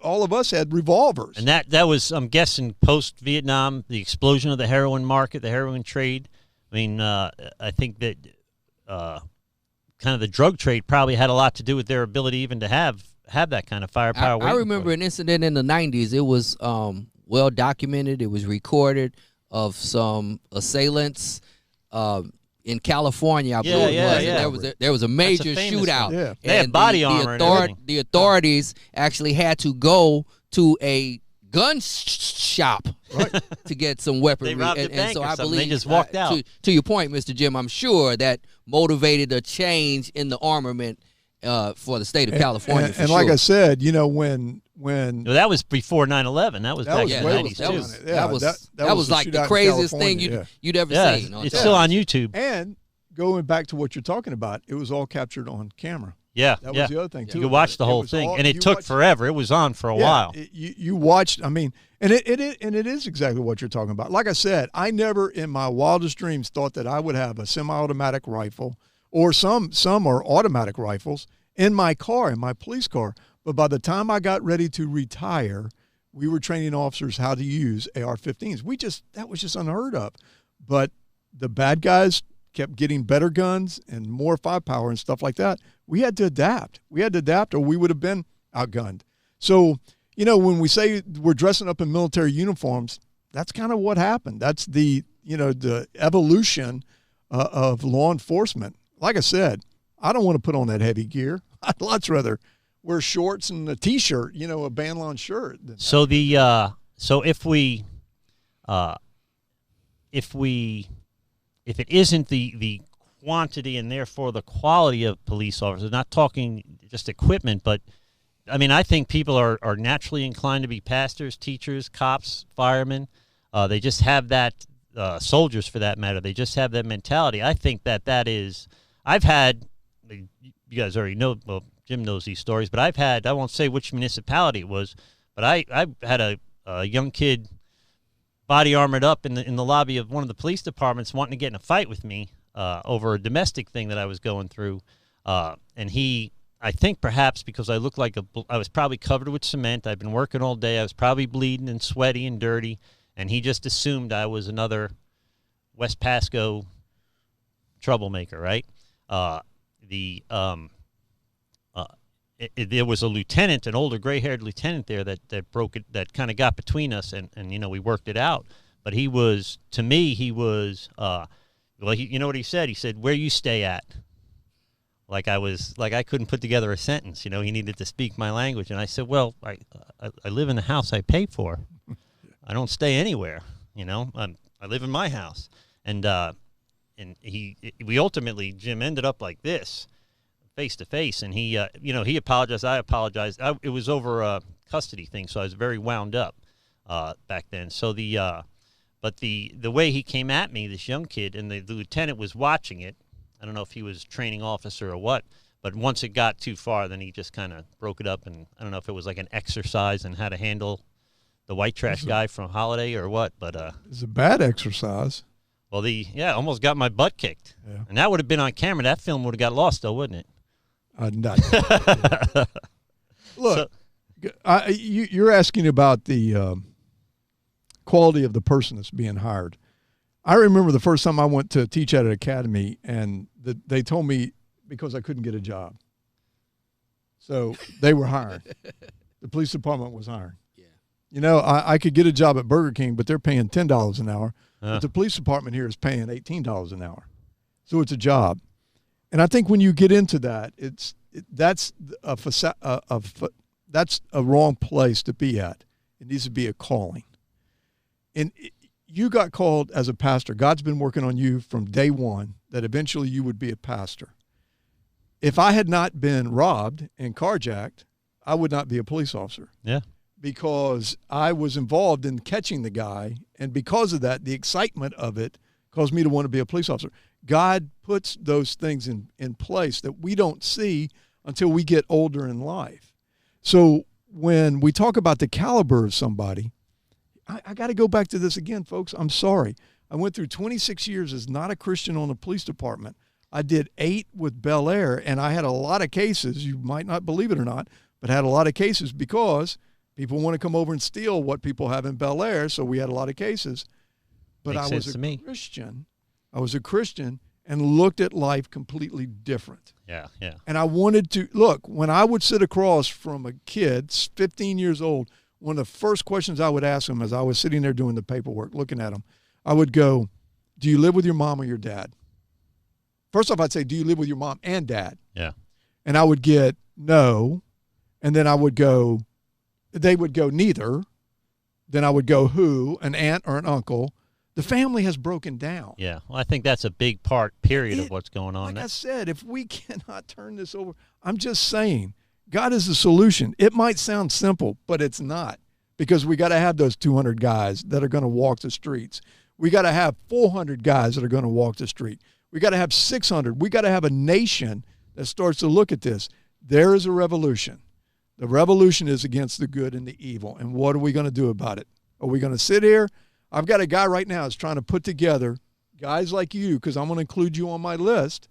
all of us had revolvers. And that was, I'm guessing, post-Vietnam, the explosion of the heroin market, the heroin trade. I mean, I think that kind of the drug trade probably had a lot to do with their ability even to have that kind of firepower. I remember an incident in the 90s. It was well documented. It was recorded of some assailants in California, I believe it was. Yeah. And there was a major shootout. Yeah. They had body armor and everything. The authorities actually had to go to a gun shop to get some weaponry. They robbed a bank so or I something. believe They just walked out. To your point, Mr. Jim, I'm sure that motivated a change in the armament for the state of California. And like I said, you know, when No, that was before 9/11. That was That back was in way the 90s, before too. that was the like shootout the in craziest thing California, you'd ever Yeah, seen. on it's television. still on YouTube. And going back to what you're talking about, it was all captured on camera. Yeah, That was the other thing, too. You could watch the It whole was thing, all- and it you took watched- forever. It was on for a while. You watched, I mean, and it is exactly what you're talking about. Like I said, I never in my wildest dreams thought that I would have a semi-automatic rifle, or some are automatic rifles, in my car, in my police car. But by the time I got ready to retire, we were training officers how to use AR-15s. That was just unheard of. But the bad guys kept getting better guns and more firepower and stuff like that. We had to adapt. Or we would have been outgunned. So, you know, when we say we're dressing up in military uniforms, that's kind of what happened. That's the evolution of law enforcement. Like I said, I don't want to put on that heavy gear. I'd lots rather wear shorts and a T-shirt, a bandlon shirt. So if it isn't the quantity and therefore the quality of police officers, not talking just equipment, but I mean, I think people are naturally inclined to be pastors, teachers, cops, firemen. They just have that, soldiers for that matter. They just have that mentality. I think that is, I've had, you guys already know, well, Jim knows these stories, but I've had, I won't say which municipality it was, but I had a young kid body armored up in the lobby of one of the police departments wanting to get in a fight with me over a domestic thing that I was going through. And he I think perhaps because I looked like I was probably covered with cement. I'd been working all day. I was probably bleeding and sweaty and dirty, and he just assumed I was another West Pasco troublemaker, right? There was a lieutenant, an older gray-haired lieutenant there that broke it, that kind of got between us, and we worked it out. But he was, to me, well, you know what he said? He said, "Where you stay at?" Like I couldn't put together a sentence. He needed to speak my language, and I said, "Well, I live in the house I pay for. I don't stay anywhere. I live in my house." And we ultimately, Jim, ended up like this, face to face, and he apologized. I apologized. It was over a custody thing, so I was very wound up back then. So but the way he came at me, this young kid, and the lieutenant was watching it. I don't know if he was a training officer or what, but once it got too far, then he just kind of broke it up, and I don't know if it was like an exercise in how to handle the white trash guy from Holiday or what, but it's a bad exercise. Well, almost got my butt kicked, and that would have been on camera. That film would have got lost, though, wouldn't it? Not. Look, you're asking about the quality of the person that's being hired. I remember the first time I went to teach at an academy, and they told me because I couldn't get a job. So they were hiring. The police department was hiring. Yeah. I could get a job at Burger King, but they're paying $10 an hour. But the police department here is paying $18 an hour. So it's a job. And I think when you get into that, that's a wrong place to be at. It needs to be a calling. And you got called as a pastor. God's been working on you from day one that eventually you would be a pastor. If I had not been robbed and carjacked, I would not be a police officer. Yeah. Because I was involved in catching the guy, and because of that, the excitement of it caused me to want to be a police officer. God puts those things in place that we don't see until we get older in life. So when we talk about the caliber of somebody, I got to go back to this again, folks. I'm sorry. I went through 26 years as not a Christian on the police department. I did 8 with Bel Air, and I had a lot of cases. You might not believe it or not, but had a lot of cases because people want to come over and steal what people have in Bel Air, so we had a lot of cases. But I was a Christian. I was a Christian and looked at life completely different. Yeah. And I wanted to, look, when I would sit across from a kid, 15 years old, one of the first questions I would ask him as I was sitting there doing the paperwork, looking at him, I would go, "Do you live with your mom or your dad?" First off, I'd say, "Do you live with your mom and dad?" Yeah. And I would get no. And then I would go, they would go neither. Then I would go who, an aunt or an uncle. The family has broken down. Yeah. Well, I think that's a big period of what's going on. Like I said, if we cannot turn this over, I'm just saying, God is the solution. It might sound simple, but it's not, because we got to have those 200 guys that are going to walk the streets. We got to have 400 guys that are going to walk the street. We got to have 600. We got to have a nation that starts to look at this. There is a revolution. The revolution is against the good and the evil. And what are we going to do about it? Are we going to sit here? I've got a guy right now that's trying to put together guys like you, because I'm going to include you on my list,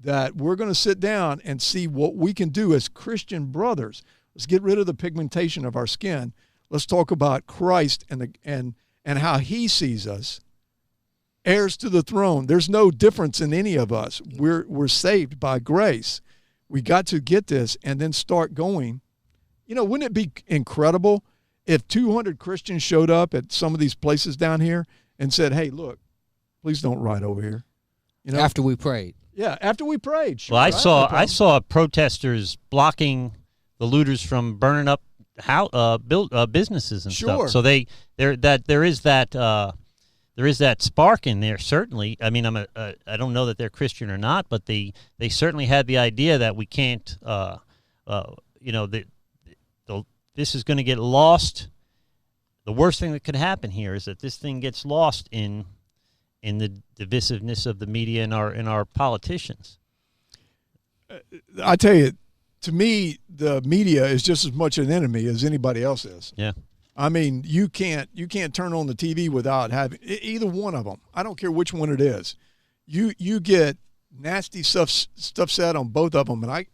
that we're going to sit down and see what we can do as Christian brothers. Let's get rid of the pigmentation of our skin. Let's talk about Christ and how he sees us, heirs to the throne. There's no difference in any of us. We're saved by grace. We got to get this and then start going. Wouldn't it be incredible if 200 Christians showed up at some of these places down here and said, "Hey, look, please don't ride over here." After we prayed. Yeah, after we prayed. Sure, well, I saw protesters blocking the looters from burning up businesses and stuff. So there is that spark in there. Certainly, I mean, I don't know that they're Christian or not, but they certainly had the idea that we can't, this is going to get lost. The worst thing that could happen here is that this thing gets lost in the divisiveness of the media and our politicians. I tell you, to me, the media is just as much an enemy as anybody else is. Yeah. I mean, you can't turn on the TV without having either one of them. I don't care which one it is. You get nasty stuff said on both of them, and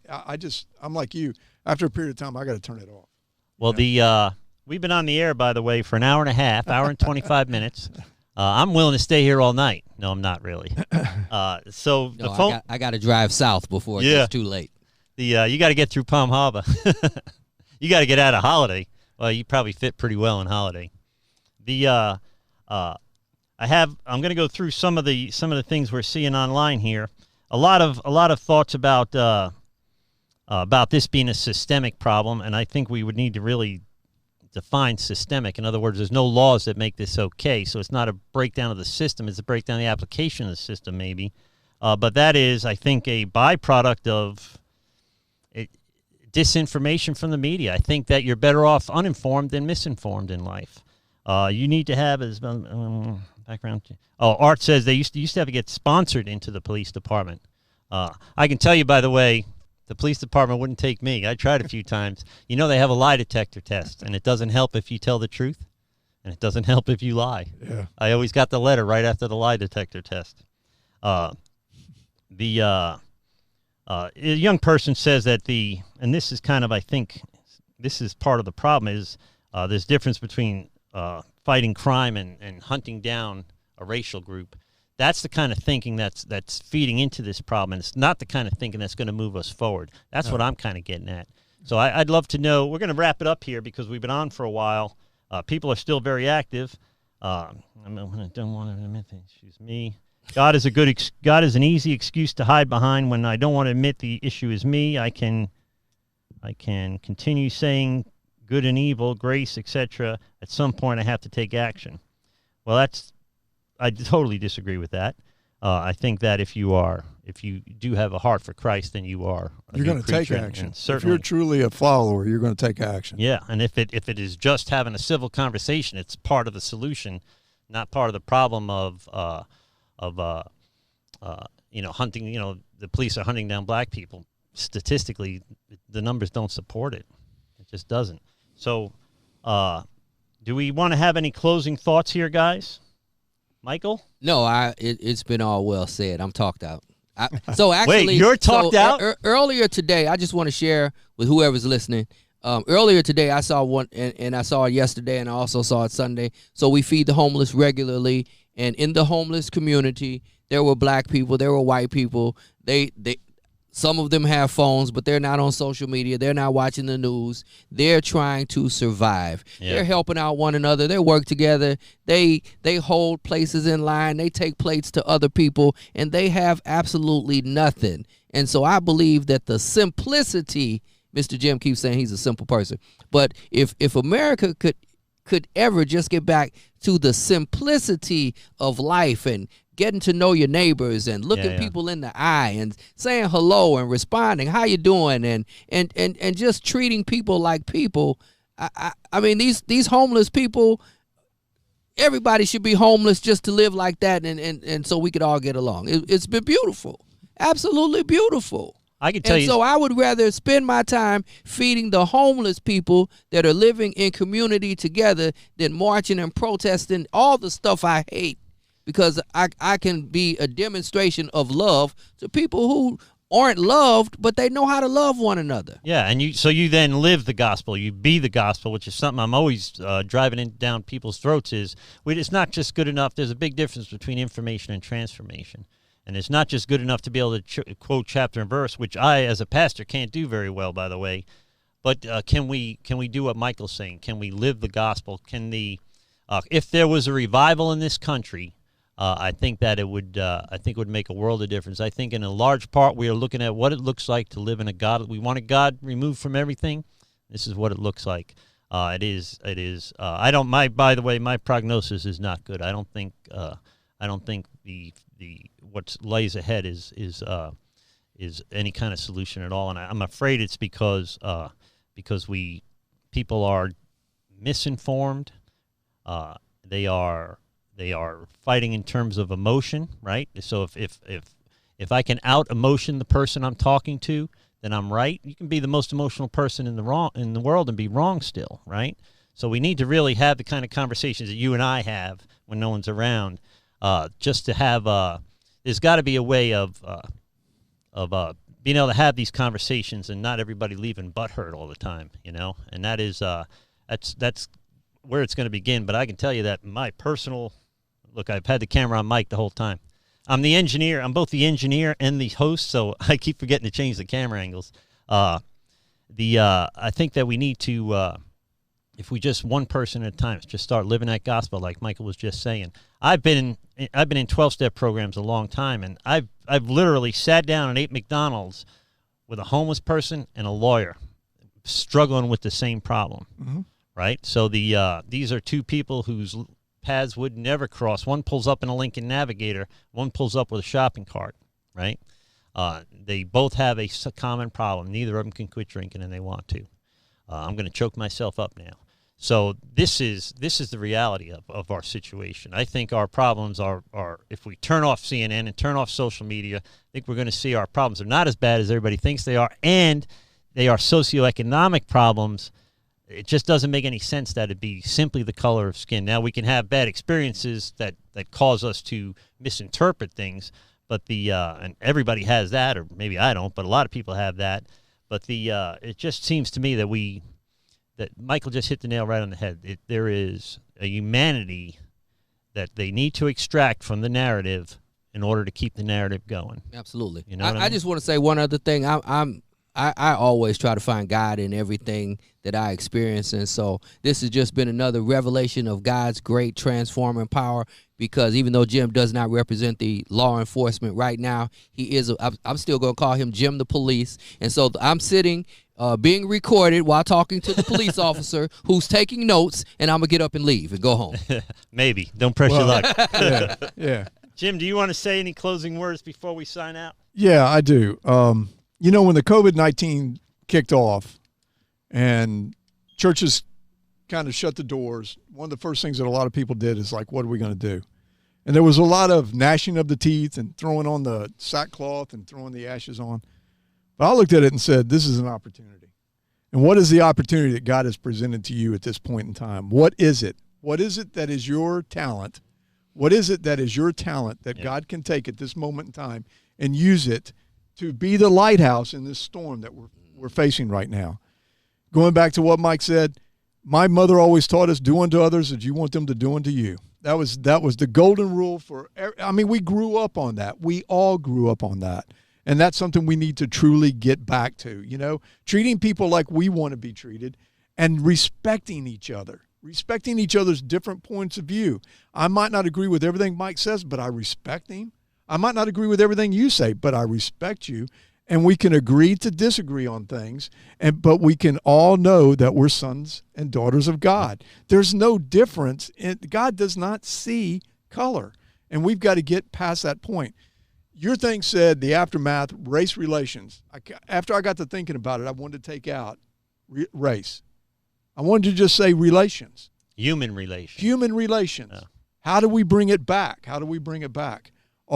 I'm like you. After a period of time, I got to turn it off. Well, we've been on the air, by the way, for an hour and a half, hour and 25 minutes. I'm willing to stay here all night. No, I'm not really. So the phone. I got to drive south before it gets too late. You got to get through Palm Harbor. You got to get out of Holiday. Well, you probably fit pretty well in Holiday. I'm going to go through some of the things we're seeing online here. A lot of thoughts about this being a systemic problem, and I think we would need to really define systemic. In other words, there's no laws that make this okay, so it's not a breakdown of the system, it's a breakdown of the application of the system, maybe. But that is, I think, a byproduct of disinformation from the media. I think that you're better off uninformed than misinformed in life. You need to have as background. Oh, Art says they used to have to get sponsored into the police department. I can tell you, by the way, the police department wouldn't take me. I tried a few times. You know, they have a lie detector test, and it doesn't help if you tell the truth, and it doesn't help if you lie. Yeah. I always got the letter right after the lie detector test. A young person says that and this is kind of, I think, this is part of the problem, is there's difference between fighting crime and hunting down a racial group. That's the kind of thinking that's feeding into this problem, and it's not the kind of thinking that's going to move us forward. That's what I'm kind of getting at. So I'd love to know. We're going to wrap it up here because we've been on for a while. People are still very active. I don't want to admit the issue is me. God is an easy excuse to hide behind. When I don't want to admit the issue is me, I can continue saying good and evil, grace, etc. At some point, I have to take action. Well, I totally disagree with that. I think that if you do have a heart for Christ, then you're going to take action. If you're truly a follower, you're going to take action. Yeah, and if it is just having a civil conversation, it's part of the solution, not part of the problem of hunting. The police are hunting down black people. Statistically, the numbers don't support it. It just doesn't. So, do we want to have any closing thoughts here, guys? Michael? No, it's been all well said. I'm talked out. So actually, wait, you're talked out? Earlier today, I just want to share with whoever's listening. Earlier today, I saw one, and I saw it yesterday, and I also saw it Sunday. So we feed the homeless regularly, and in the homeless community, there were black people, there were white people. Some of them have phones, but they're not on social media. They're not watching the news. They're trying to survive. Yeah. They're helping out one another. They work together. They hold places in line. They take plates to other people, and they have absolutely nothing. And so I believe that the simplicity, Mr. Jim keeps saying he's a simple person, but if America could ever just get back to the simplicity of life and getting to know your neighbors and looking people in the eye and saying hello and responding, how you doing, and just treating people like people. I mean, these homeless people, everybody should be homeless just to live like that, and so we could all get along. It's been beautiful, absolutely beautiful. I can tell you. So I would rather spend my time feeding the homeless people that are living in community together than marching and protesting all the stuff I hate. Because I can be a demonstration of love to people who aren't loved, but they know how to love one another. Yeah, and you then live the gospel. You be the gospel, which is something I'm always driving down people's throats. It's not just good enough. There's a big difference between information and transformation. And it's not just good enough to be able to quote chapter and verse, which I, as a pastor, can't do very well, by the way. But can we do what Michael's saying? Can we live the gospel? If there was a revival in this country, I think that it would make a world of difference. I think in a large part we are looking at what it looks like to live in a God. We want a God removed from everything. This is what it looks like. It is. By the way, my prognosis is not good. I don't think the what lays ahead is any kind of solution at all. And I'm afraid it's because people are misinformed. They are fighting in terms of emotion, right? So if I can out emotion the person I'm talking to, then I'm right. You can be the most emotional person in the world and be wrong still, right? So we need to really have the kind of conversations that you and I have when no one's around. Just to have there's got to be a way of being able to have these conversations and not everybody leaving butthurt all the time, and that is that's where it's going to begin. But I can tell you that my personal look, I've had the camera on Mike the whole time. I'm the engineer. I'm both the engineer and the host, so I keep forgetting to change the camera angles. I think that we need to, if we just one person at a time, just start living that gospel, like Michael was just saying. I've been in 12-step programs a long time, and I've literally sat down and ate McDonald's with a homeless person and a lawyer struggling with the same problem, right? So these are two people whose paths would never cross. One pulls up in a Lincoln Navigator, one pulls up with a shopping cart, right? They both have a common problem. Neither of them can quit drinking, and they want to. I'm going to choke myself up now. So this is the reality of our situation. I think our problems are if we turn off CNN and turn off social media, I think we're going to see our problems are not as bad as everybody thinks they are, and they are socioeconomic problems. It just doesn't make any sense that it be simply the color of skin. Now, we can have bad experiences that cause us to misinterpret things, but and everybody has that, or maybe I don't, but a lot of people have that. But it just seems to me that Michael just hit the nail right on the head. There is a humanity that they need to extract from the narrative in order to keep the narrative going. Absolutely. You know what I mean? just want to say one other thing. I always try to find God in everything that I experience, and so this has just been another revelation of God's great transforming power, because even though Jim does not represent the law enforcement right now, he is. I'm still going to call him Jim the Police, and so I'm sitting being recorded while talking to the police officer who's taking notes, and I'm going to get up and leave and go home. Maybe. Don't press your luck. Yeah. Jim, do you want to say any closing words before we sign out? Yeah, I do. When the COVID-19 kicked off and churches kind of shut the doors, one of the first things that a lot of people did is like, what are we going to do? And there was a lot of gnashing of the teeth and throwing on the sackcloth and throwing the ashes on. But I looked at it and said, this is an opportunity. And what is the opportunity that God has presented to you at this point in time? What is it? What is it that is your talent? What is it that is your talent that God can take at this moment in time and use it to be the lighthouse in this storm that we're facing right now? Going back to what Mike said, my mother always taught us, do unto others as you want them to do unto you. That was the golden rule we grew up on that. We all grew up on that. And that's something we need to truly get back to, treating people like we want to be treated and respecting each other's different points of view. I might not agree with everything Mike says, but I respect him. I might not agree with everything you say, but I respect you. And we can agree to disagree on things, but we can all know that we're sons and daughters of God. There's no difference. God does not see color, and we've got to get past that point. Your thing said the aftermath, race relations. After I got to thinking about it, I wanted to take out race. I wanted to just say relations. Human relations. Human relations. Yeah. How do we bring it back? Are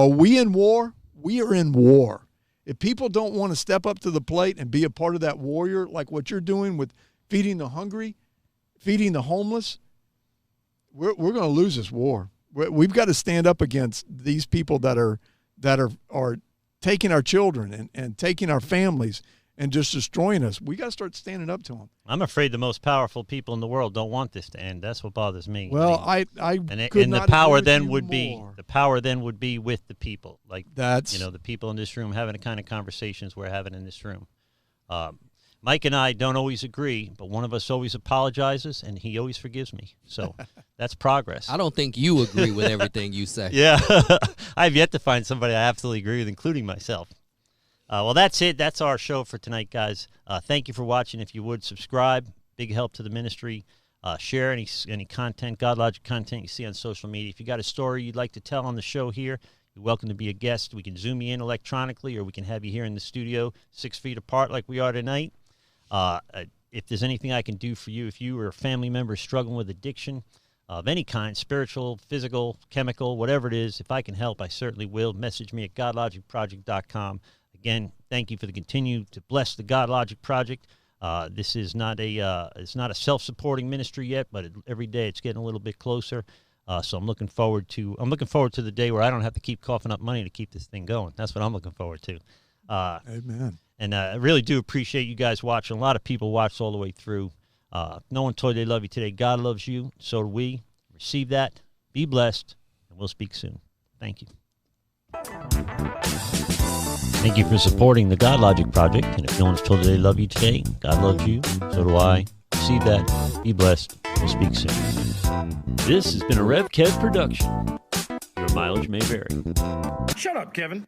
we in war? We are in war. If people don't want to step up to the plate and be a part of that warrior, like what you're doing with feeding the hungry, feeding the homeless, we're going to lose this war. We've got to stand up against these people that are taking our children and taking our families and just destroying us. We got to start standing up to them. I'm afraid the most powerful people in the world don't want this to end. That's what bothers me. Well, the power then would be with the people, like that's the people in this room having the kind of conversations we're having in this room. Mike and I don't always agree, but one of us always apologizes, and he always forgives me. So that's progress. I don't think you agree with everything you say. Yeah, I've yet to find somebody I absolutely agree with, including myself. Well, that's it. That's our show for tonight, guys. Thank you for watching. If you would, subscribe. Big help to the ministry. Share any content, Godlogic content you see on social media. If you got a story you'd like to tell on the show here, you're welcome to be a guest. We can Zoom you in electronically, or we can have you here in the studio 6 feet apart like we are tonight. If there's anything I can do for you, if you or a family member struggling with addiction of any kind, spiritual, physical, chemical, whatever it is, if I can help, I certainly will. Message me at godlogicproject.com. Again, thank you for the continue to bless the Godlogic Project. This is not it's not a self-supporting ministry yet, but every day it's getting a little bit closer. So I'm looking forward to the day where I don't have to keep coughing up money to keep this thing going. That's what I'm looking forward to. Amen. And I really do appreciate you guys watching. A lot of people watched all the way through. No one told you they love you today. God loves you. So do we. Receive that. Be blessed. And we'll speak soon. Thank you. Thank you for supporting the Godlogic Project. And if no one's told you they love you today, God loves you. So do I. Receive that. Be blessed. We'll speak soon. This has been a Rev Kev production. Your mileage may vary. Shut up, Kevin.